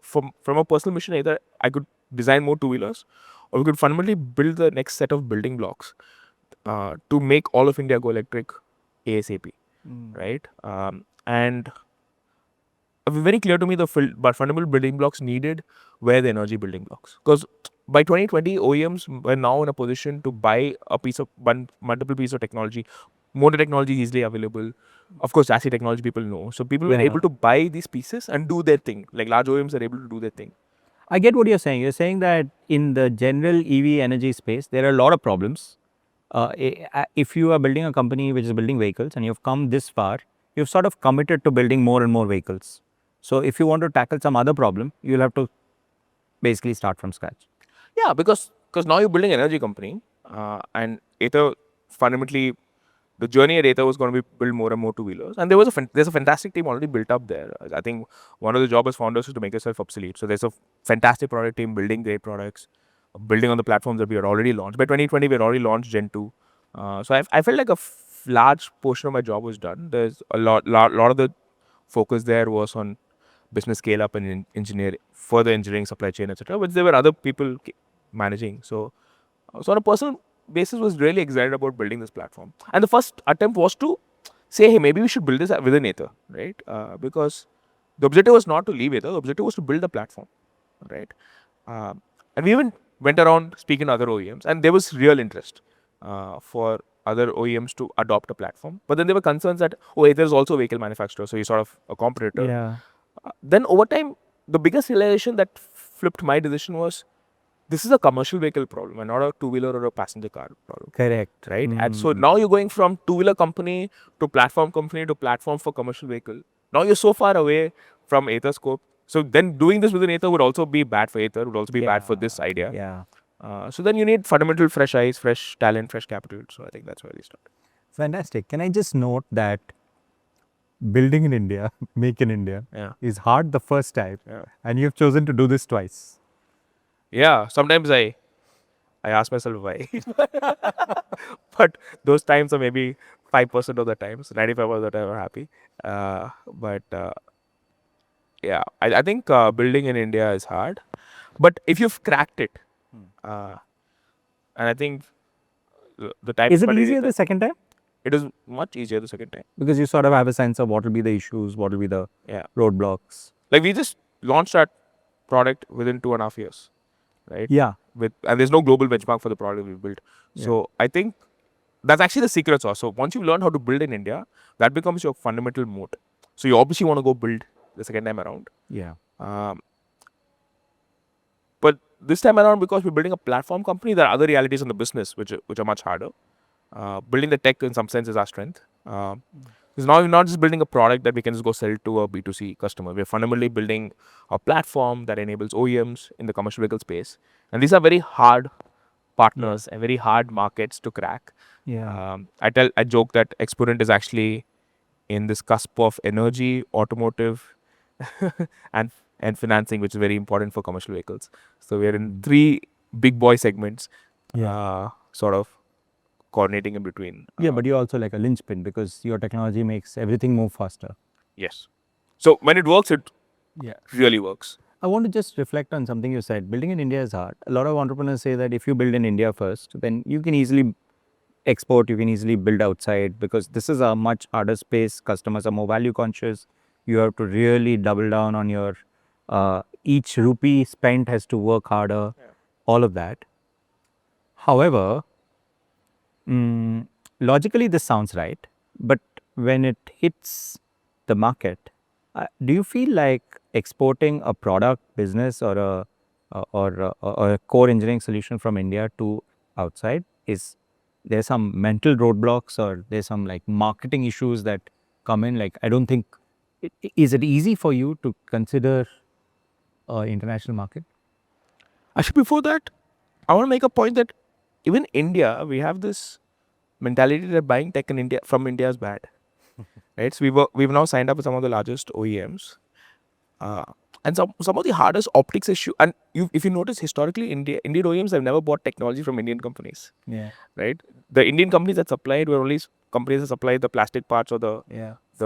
from a personal mission, either I could design more two-wheelers, or we could fundamentally build the next set of building blocks to make all of India go electric ASAP, right? And very clear to me but fundamental building blocks needed were the energy building blocks, because by 2020 OEMs were now in a position to buy multiple piece of technology. Motor technology is easily available. Of course, chassis technology people know. So people were able to buy these pieces and do their thing. Like large OEMs are able to do their thing. I get what you're saying. You're saying that in the general EV energy space, there are a lot of problems. If you are building a company which is building vehicles and you've come this far, you've sort of committed to building more and more vehicles. So if you want to tackle some other problem, you'll have to basically start from scratch. Yeah, because now you're building an energy company, and Ather fundamentally, the journey at Ather was going to be build more and more two-wheelers, and there's a fantastic team already built up there. I think one of the job as founders is to make yourself obsolete. So there's a fantastic product team building great products, building on the platforms that we had already launched. By 2020, we had already launched Gen 2. So I felt like a large portion of my job was done. There's a lot of the focus there was on business scale up and engineering, further engineering, supply chain, etc. But there were other people managing. So on a personal basis, was really excited about building this platform. And the first attempt was to say, hey, maybe we should build this within Ather, right? Because the objective was not to leave Ather. The objective was to build a platform, right? And we even went around speaking to other OEMs, and there was real interest for other OEMs to adopt a platform. But then there were concerns that, oh, Ather is also a vehicle manufacturer, so you're sort of a competitor. Yeah. Then over time, the biggest realization that flipped my decision was, this is a commercial vehicle problem and not a two-wheeler or a passenger car problem. Correct. Right? And so now you're going from two-wheeler company to platform for commercial vehicle. Now you're so far away from Ather scope. So then doing this within Ather would also be bad for Ather, would also be bad for this idea. Yeah. So then you need fundamental fresh eyes, fresh talent, fresh capital. So I think that's where we start. Fantastic. Can I just note that building in India, make in India, is hard the first time, and you've chosen to do this twice. Yeah, sometimes I ask myself why. But those times are maybe 5% of the times. 95% of the time I'm happy. Yeah, I think building in India is hard. But if you've cracked it, and I think the time... Is it easier the second time? It is much easier the second time. Because you sort of have a sense of what will be the issues, what will be the roadblocks. Like we just launched that product within 2.5 years. Right? Yeah. And there's no global benchmark for the product we built. So I think that's actually the secret sauce. So once you learn how to build in India, that becomes your fundamental moat. So you obviously want to go build the second time around. Yeah. But this time around, because we're building a platform company, there are other realities in the business which are much harder. Building the tech in some sense is our strength. Because now we're not just building a product that we can just go sell to a B2C customer. We're fundamentally building a platform that enables OEMs in the commercial vehicle space. And these are very hard partners and very hard markets to crack. Yeah. I joke that Exponent is actually in this cusp of energy, automotive, and financing, which is very important for commercial vehicles. So we're in 3 big boy segments, sort of coordinating in between. But you're also like a linchpin because your technology makes everything move faster. Yes. So when it works, it really works. I want to just reflect on something you said. Building in India is hard. A lot of entrepreneurs say that if you build in India first, then you can easily export, you can easily build outside, because this is a much harder space. Customers are more value conscious. You have to really double down on your, each rupee spent has to work harder, all of that. However, logically this sounds right, but when it hits the market, do you feel like exporting a product business or a core engineering solution from India to outside, is there some mental roadblocks or there's some like marketing issues that come in? Like, I don't think, is it easy for you to consider international market? Actually, before that, I want to make a point that even India, we have this mentality that buying tech in India from India is bad. Right? So we've now signed up with some of the largest OEMs. And some of the hardest optics issue, and if you notice historically, Indian OEMs have never bought technology from Indian companies. Yeah. Right? The Indian companies that supplied were only companies that supplied the plastic parts or the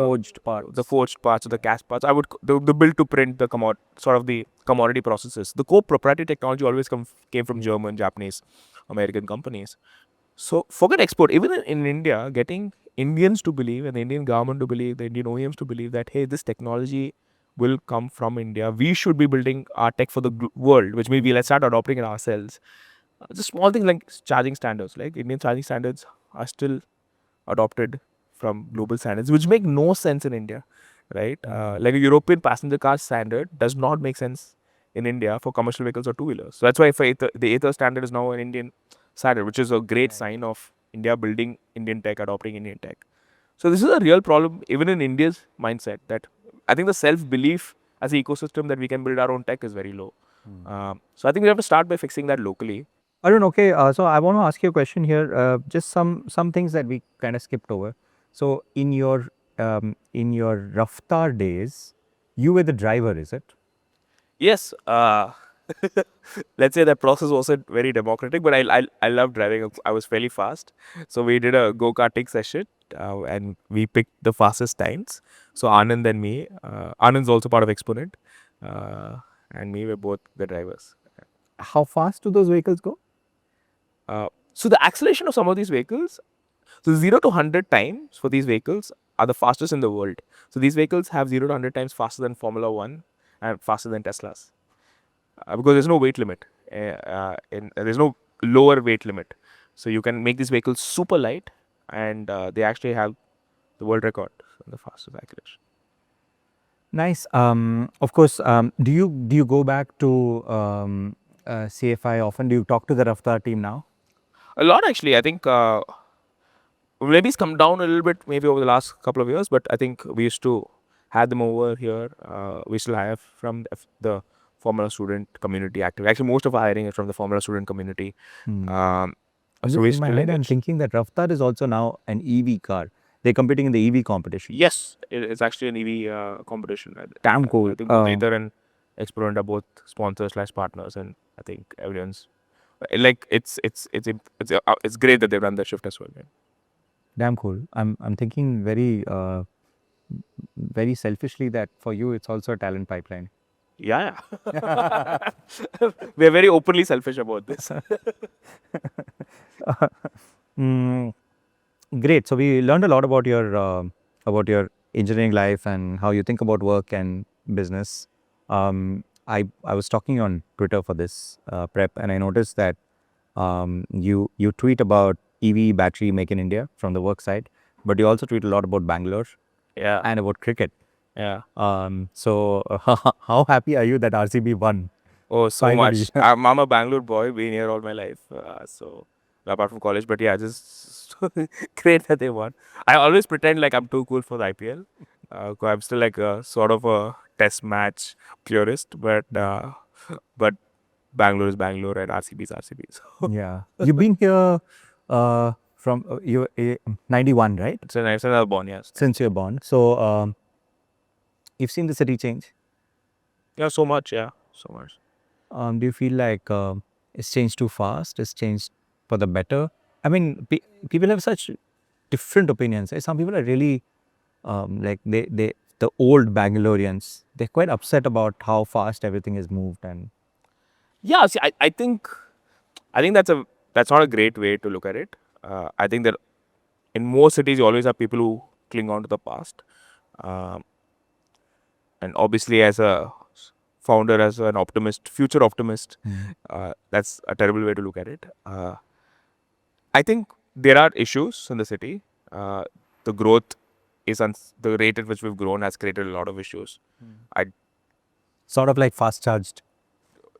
forged parts. the forged parts or the cast parts. I would the build to print, the the commodity processes. The core proprietary technology always came from German, Japanese, American companies. So forget export. Even in India, getting Indians to believe and the Indian government to believe, the Indian OEMs to believe that hey, this technology will come from India. We should be building our tech for the world, which means let's start adopting it ourselves. Just small things like charging standards, like Indian charging standards are still adopted from global standards, which make no sense in India, right? Like a European passenger car standard does not make sense in India for commercial vehicles or two-wheelers. So that's why the Ather standard is now an Indian standard, which is a great sign of India building Indian tech, adopting Indian tech. So this is a real problem even in India's mindset, that I think the self-belief as an ecosystem that we can build our own tech is very low. So I think we have to start by fixing that locally. Arun, okay, so I want to ask you a question here. Just some things that we kind of skipped over. So in your Raftaar days, you were the driver, is it? Yes, let's say that process wasn't very democratic, but I love driving. I was fairly fast, so we did a go-karting session, and we picked the fastest times. So Anand and me, Anand's also part of Exponent, and me were both the drivers. How fast do those vehicles go? So the acceleration of some of these vehicles, so 0 to 100 times for these vehicles are the fastest in the world. So these vehicles have 0 to 100 times faster than Formula 1 and faster than Teslas. Because there's no weight limit, there's no lower weight limit. So you can make these vehicles super light, and they actually have the world record for the fastest acceleration. Nice. Of course, do you go back to CFI often? Do you talk to the Raftaar team now? A lot, actually. I think maybe it's come down a little bit maybe over the last couple of years, but I think we used to have them over here. We still have from the Formula student community active. Actually, most of our hiring is from the Formula student community. So we In my head, I'm thinking that Raftaar is also now an EV car. They're competing in the EV competition. Yes, it's actually an EV competition. Damn cool. I think both Ather and Exponent are both sponsors / partners, and I think everyone's like it's great that they've run that shift as well. Man. Damn cool. I'm thinking very selfishly that for you it's also a talent pipeline. Yeah. We are very openly selfish about this. Great. So we learned a lot about your engineering life and how you think about work and business. I was talking on Twitter for this prep, and I noticed that you tweet about EV battery make in India from the work side, but you also tweet a lot about Bangalore Yeah. and about cricket. Yeah. So how happy are you that RCB won? Oh, so Finally. much. I'm a Bangalore boy, been here all my life. So apart from college, but yeah, just great that they won. I always pretend like I'm too cool for the IPL. 'Cause I'm still like a sort of a test match purist, but Bangalore is Bangalore and RCB is RCB. So Yeah, you've been here from you 91, right? it's a nice and I was born, yes. Since you're born. So you've seen the city change. Yeah, so much, yeah. So much. Do you feel like it's changed too fast? It's changed for the better? I mean, people have such different opinions. Some people are really like the old Bangaloreans. They're quite upset about how fast everything has moved. And Yeah, see, I think that's not a great way to look at it. I think that in most cities you always have people who cling on to the past, and obviously as a founder, as an optimist, future optimist, that's a terrible way to look at it. I think there are issues in the city. The growth is the rate at which we've grown has created a lot of issues. sort of like fast charged.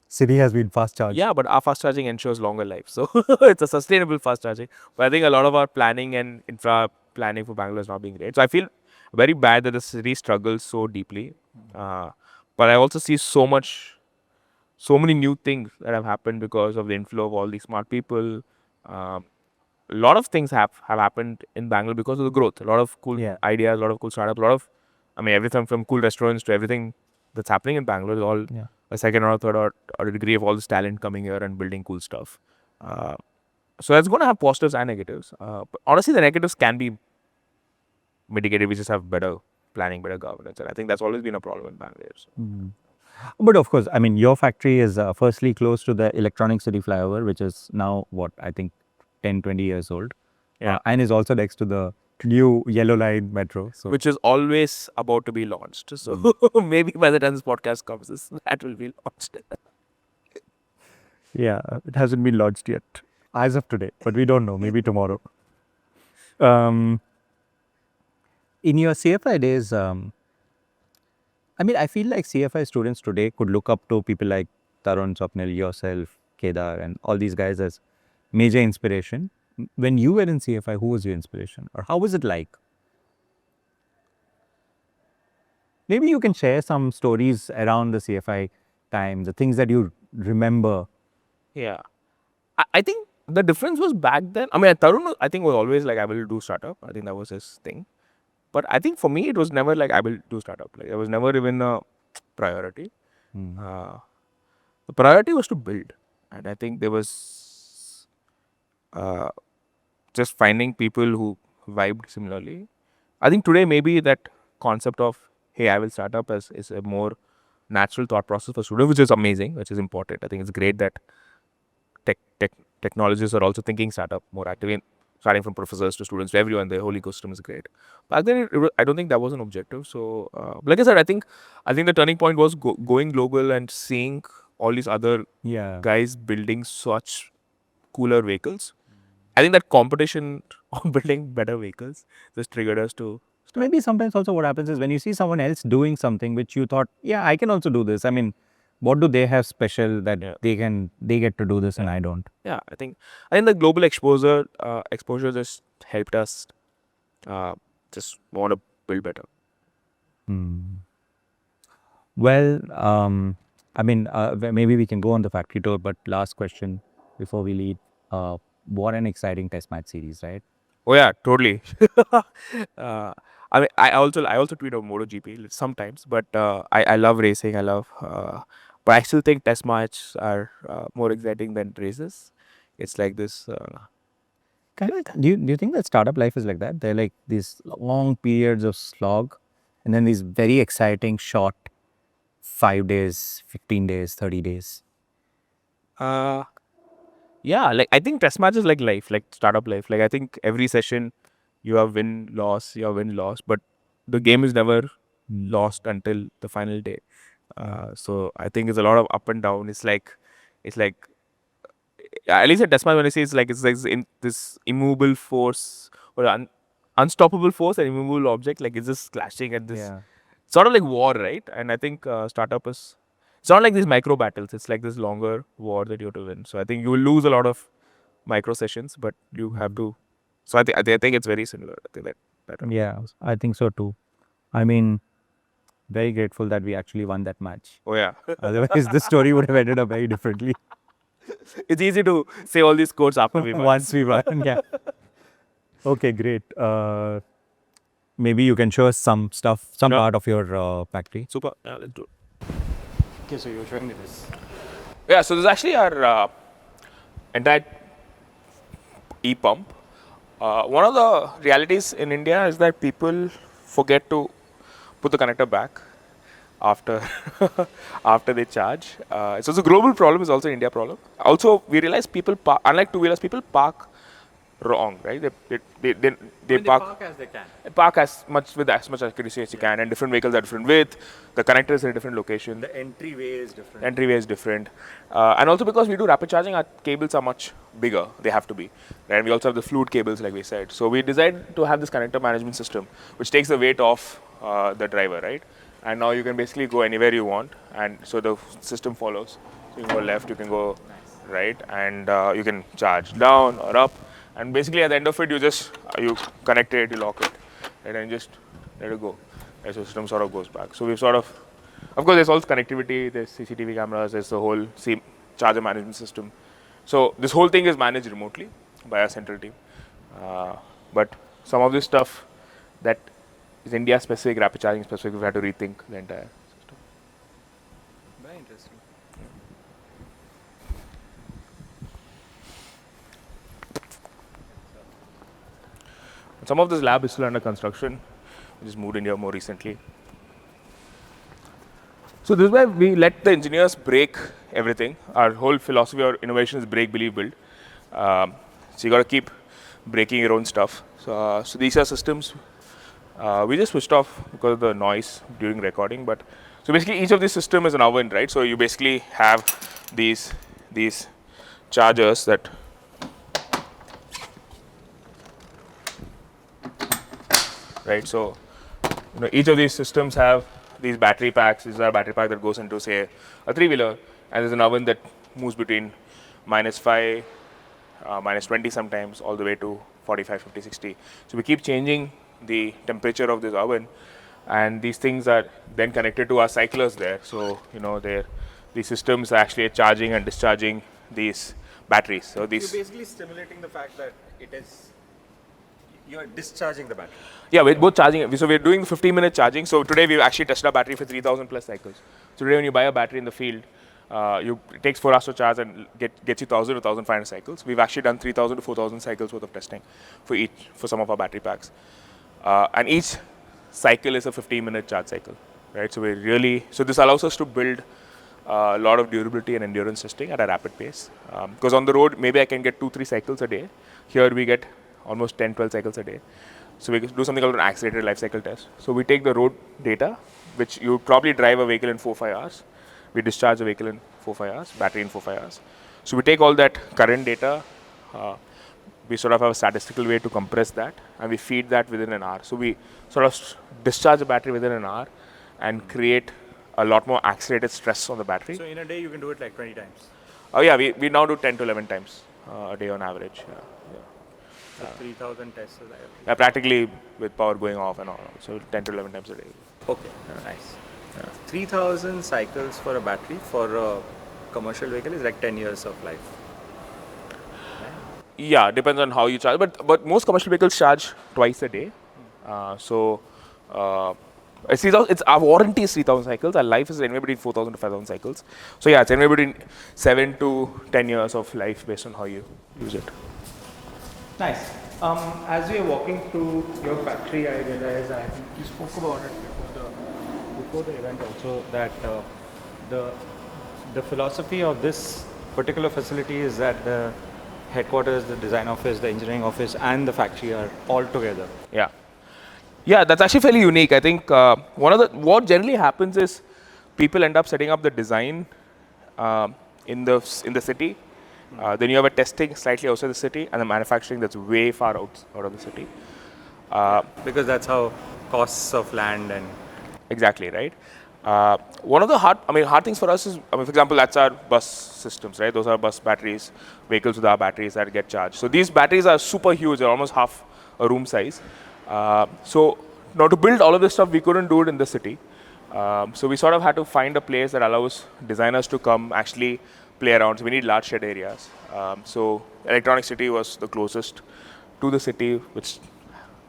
City has been fast charged. Yeah, but our fast charging ensures longer life. So it's a sustainable fast charging. But I think a lot of our planning and infra planning for Bangalore is not being great. So I feel very bad that the city struggles so deeply. But I also see so many new things that have happened because of the inflow of all these smart people. A lot of things have happened in Bangalore because of the growth. A lot of cool ideas, a lot of cool startups, everything from cool restaurants to everything that's happening in Bangalore is all a second or a third or a degree of all this talent coming here and building cool stuff. So that's going to have positives and negatives. But honestly, the negatives can be mitigated. We just have better planning, better governance, and I think that's always been a problem in Bangalore. So. But of course, I mean, your factory is firstly close to the Electronic City flyover, which is now what I think 10, 20 years old. Yeah. And is also next to the new Yellow Line metro. So Which is always about to be launched. So maybe by the time this podcast comes, that will be launched. yeah, it hasn't been launched yet as of today, but we don't know. Maybe tomorrow. In your CFI days, I mean, I feel like CFI students today could look up to people like Tarun, Swapnil, yourself, Kedar, and all these guys as major inspiration. When you were in CFI, who was your inspiration, or how was it like? Maybe you can share some stories around the CFI time, the things that you remember. Yeah. I think the difference was back then. I mean, Tarun, I think, was always like, I will do startup. I think that was his thing. But I think for me, it was never like, I will do startup. Like, it was never even a priority. The priority was to build. And I think there was just finding people who vibed similarly. I think today, maybe that concept of, hey, I will start up is a more natural thought process for students, which is amazing, which is important. I think it's great that technologists are also thinking startup more actively, starting from professors to students to everyone. The whole ecosystem is great. Back then, I don't think that was an objective. So, like I said, I think the turning point was going global and seeing all these other Yeah. guys building such cooler vehicles. I think that competition on building better vehicles just triggered us to start. Maybe sometimes also what happens is when you see someone else doing something which you thought, yeah, I can also do this. I mean, what do they have special that they get to do this and I don't? Yeah, I think the global exposure just helped us just want to build better. Well, I mean, maybe we can go on the factory tour, but last question before we leave. What an exciting test match series, right? Oh yeah, totally. I mean, I also tweet about MotoGP sometimes, but I love racing. I love, but I still think test matches are more exciting than races. It's like this. Kind of, do you think that startup life is like that? They're like these long periods of slog and then these very exciting short 5 days, 15 days, 30 days. Yeah, like I think test match is like life, like startup life. Like I think every session you have win loss, but the game is never lost until the final day. So I think it's a lot of up and down. It's like at least at test match when I say it's like in this immovable force or unstoppable force and immovable object. Like it's just clashing at this sort of like war, right? And I think startup is. It's not like these micro battles. It's like this longer war that you have to win. So I think you will lose a lot of micro sessions, but you have to. So I think it's very similar. I think that Yeah, I think so too. I mean, very grateful that we actually won that match. Oh yeah. Otherwise, the story would have ended up very differently. It's easy to say all these quotes after we won. Once we won, yeah. Okay, great. Maybe you can show us some stuff, some Sure. part of your factory. Super. Yeah, let's do it. Okay, so you're showing me this. Yeah. So this is actually our entire e-pump. One of the realities in India is that people forget to put the connector back after after they charge. So it's a global problem. It's also an India problem. Also, we realize people park, unlike two-wheelers, people park wrong, right? They park as they can. park as much accuracy as you can, and different vehicles are different width. The connector is in a different location. The entryway is different. Entryway is different, and also because we do rapid charging, our cables are much bigger. They have to be, right? We also have the fluid cables, like we said. So we decided to have this connector management system, which takes the weight off the driver, right? And now you can basically go anywhere you want, and so the system follows. So you can go left, you can go right, and you can charge down or up. And basically, at the end of it, you connect it, you lock it, right, and just let it go. And so the system sort of goes back. So we've of course, there's also connectivity, there's CCTV cameras, there's the whole charger management system. So this whole thing is managed remotely by our central team. But some of this stuff that is India specific, rapid charging specific, we've had to rethink the entire system. Very interesting. Some of this lab is still under construction. We just moved in here more recently. So this is where we let the engineers break everything. Our whole philosophy or innovation is break, believe, build. So you got to keep breaking your own stuff. So these are systems we just switched off because of the noise during recording. But so basically, each of these system is an oven, right? So you basically have these chargers that right. So each of these systems have these battery packs. This is our battery pack that goes into, say, a three-wheeler, and there's an oven that moves between -5, -20 sometimes, all the way to 45, 50, 60. So we keep changing the temperature of this oven, and these things are then connected to our cyclers there. So these systems are actually charging and discharging these batteries. So these. You're basically stimulating the fact that you're discharging the battery. Yeah, we're both charging it. So we're doing 15-minute charging. So today we've actually tested our battery for 3,000 plus cycles. So today when you buy a battery in the field, it takes 4 hours to charge and gets you 1,000 to 1,500 cycles. We've actually done 3,000 to 4,000 cycles worth of testing for some of our battery packs. And each cycle is a 15-minute charge cycle, right? So this allows us to build a lot of durability and endurance testing at a rapid pace. Because on the road, maybe I can get 2-3 cycles a day. Here we get almost 10-12 cycles a day. So we do something called an accelerated life cycle test. So we take the road data, which you probably drive a vehicle in 4-5 hours. We discharge a vehicle in 4-5 hours, battery in 4-5 hours. So we take all that current data, we sort of have a statistical way to compress that, and we feed that within an hour. So we sort of discharge the battery within an hour and create a lot more accelerated stress on the battery. So in a day, you can do it like 20 times. Oh yeah, we now do 10 to 11 times a day on average. Yeah. So 3,000 tests. Yeah, practically with power going off and all. So 10 to 11 times a day. Okay, nice. 3,000 cycles for a battery for a commercial vehicle is like 10 years of life. Yeah, depends on how you charge. But most commercial vehicles charge twice a day. It's our warranty is 3,000 cycles. Our life is anywhere between 4,000 to 5,000 cycles. So yeah, it's anywhere between 7 to 10 years of life based on how you use it. Nice. As we are walking through your factory, I realized, I think you spoke about it before the event also, that the philosophy of this particular facility is that the headquarters, the design office, the engineering office, and the factory are all together. Yeah, that's actually fairly unique. I think what generally happens is people end up setting up the design in the city. Then you have a testing slightly outside the city, and the manufacturing that's way far out of the city. Because that's how costs of land and... Exactly, right? One of the hard things for us is, for example, that's our bus systems, right? Those are bus batteries, vehicles with our batteries that get charged. So these batteries are super huge. They're almost half a room size. So now to build all of this stuff, we couldn't do it in the city. So we sort of had to find a place that allows designers to come actually play around. So we need large shed areas. So Electronic City was the closest to the city, which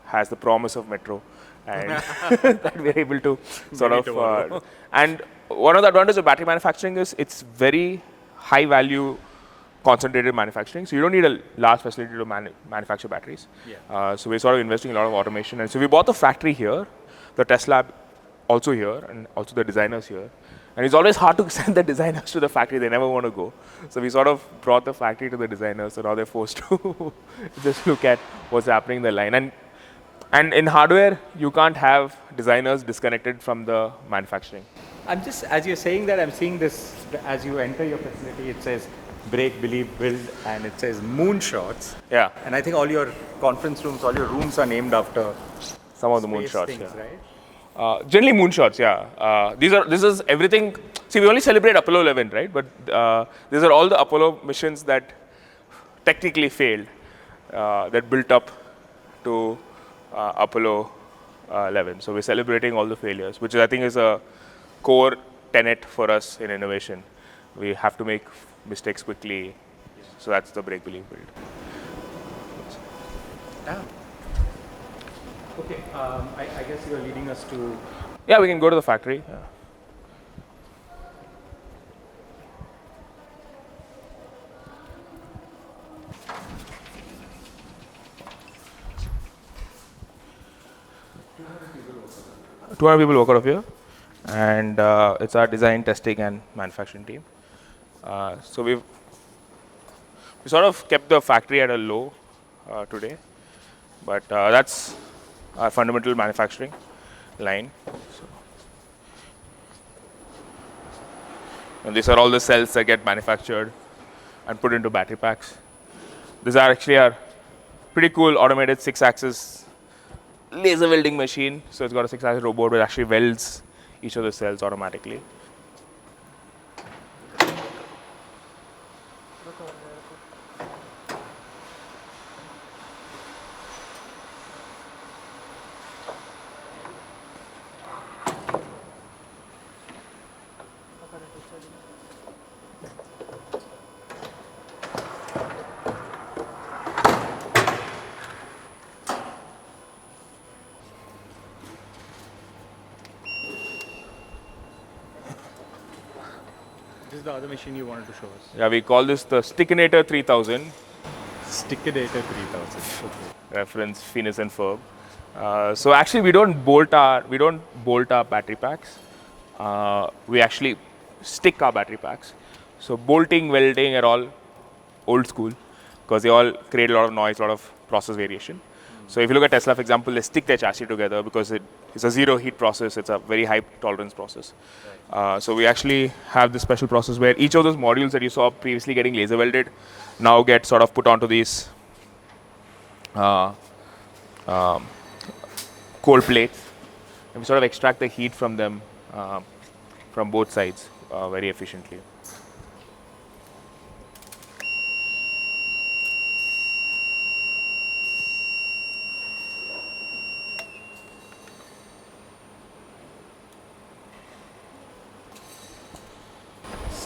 has the promise of metro, and that we're able to sort of. And one of the advantages of battery manufacturing is it's very high value, concentrated manufacturing. So you don't need a large facility to manufacture batteries. So we're sort of investing in a lot of automation. And so we bought the factory here, the test lab also here, and also the designers here. And it's always hard to send the designers to the factory. They never want to go. So we sort of brought the factory to the designers. So now they're forced to just look at what's happening in the line. And in hardware, you can't have designers disconnected from the manufacturing. I'm just, as you're saying that, I'm seeing this, as you enter your facility, it says break, believe, build, and it says moonshots. Yeah. And I think all your conference rooms, all your rooms are named after some of the moonshots, things, yeah. Right? Generally moonshots, yeah. This is everything. See, we only celebrate Apollo 11, right? But these are all the Apollo missions that technically failed, that built up to Apollo 11. So we're celebrating all the failures, which I think is a core tenet for us in innovation. We have to make mistakes quickly. So that's the break, believe, build. Yeah. Okay, I guess you're leading us to... Yeah, we can go to the factory. Yeah. 200 people work out of here, and it's our design, testing, and manufacturing team. So we sort of kept the factory at a low today, but that's our fundamental manufacturing line. And these are all the cells that get manufactured and put into battery packs. These are actually our pretty cool automated 6-axis laser welding machine. So it's got a 6-axis robot which actually welds each of the cells automatically. This is the other machine you wanted to show us. Yeah, we call this the Stickinator 3000. Stickinator 3000. Okay. Reference Phineas and Ferb. So actually, we don't bolt our battery packs. We actually stick our battery packs. So bolting, welding are all old school because they all create a lot of noise, a lot of process variation. So if you look at Tesla, for example, they stick their chassis together because it's a zero heat process. It's a very high tolerance process. So we actually have this special process where each of those modules that you saw previously getting laser welded now get sort of put onto these cold plates, and we sort of extract the heat from them from both sides very efficiently.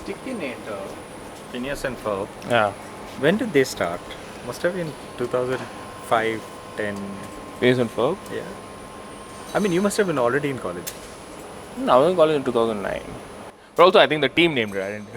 Stickinator, Phineas and Ferb. Yeah. When did they start? Must have been 2005, 10. Phineas and Ferb? Yeah. I mean, you must have been already in college. No, I was in college in 2009. But also, I think the team named it. I didn't.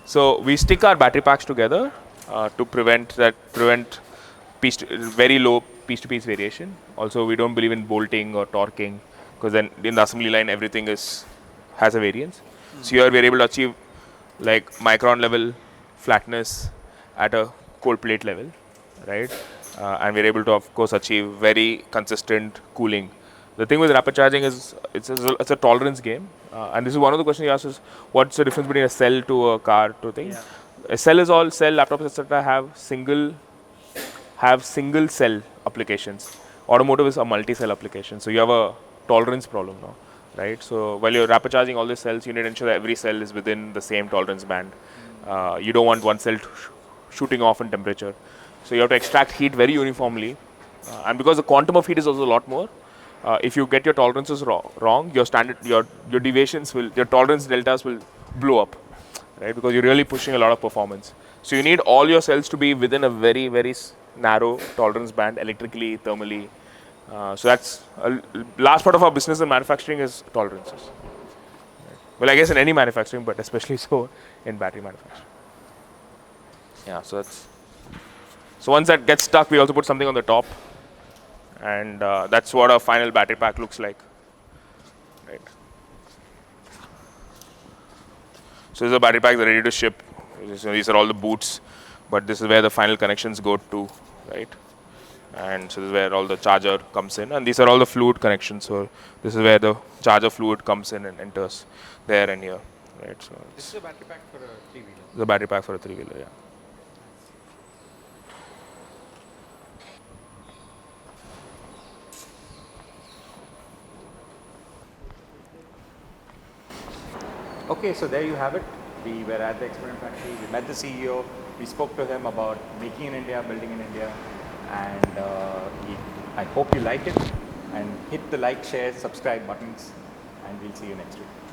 So we stick our battery packs together to prevent very low piece-to-piece variation. Also, we don't believe in bolting or torquing because then in the assembly line everything has a variance. So here we are able to achieve like micron level flatness at a cold plate level, right? And we're able to of course achieve very consistent cooling. The thing with rapid charging is it's a tolerance game, and this is one of the questions you asked is what's the difference between a cell to a car to thing. Yeah. A cell is all cell laptops etc. have single cell applications. Automotive is a multi-cell application, so you have a tolerance problem now, right? So while you're rapid charging all the cells, you need to ensure that every cell is within the same tolerance band. You don't want one cell shooting off in temperature, so you have to extract heat very uniformly, and because the quantum of heat is also a lot more. If you get your tolerances wrong, your deviations your tolerance deltas will blow up, right? Because you're really pushing a lot of performance. So you need all your cells to be within a very, very narrow tolerance band, electrically, thermally. So that's a large part of our business in manufacturing is tolerances. Right? Well, I guess in any manufacturing, but especially so in battery manufacturing. Yeah. So once that gets stuck, we also put something on the top. And that's what our final battery pack looks like, right? So these are battery packs that are ready to ship. So these are all the boots, but this is where the final connections go to, right? And so this is where all the charger comes in, and these are all the fluid connections. So this is where the charger fluid comes in and enters there and here, right? So this is a battery pack for a three-wheeler. The battery pack for a three-wheeler, yeah. Okay, so there you have it. We were at the Exponent factory. We met the CEO. We spoke to him about making in India, building in India, and I hope you like it. And hit the like, share, subscribe buttons. and we'll see you next week.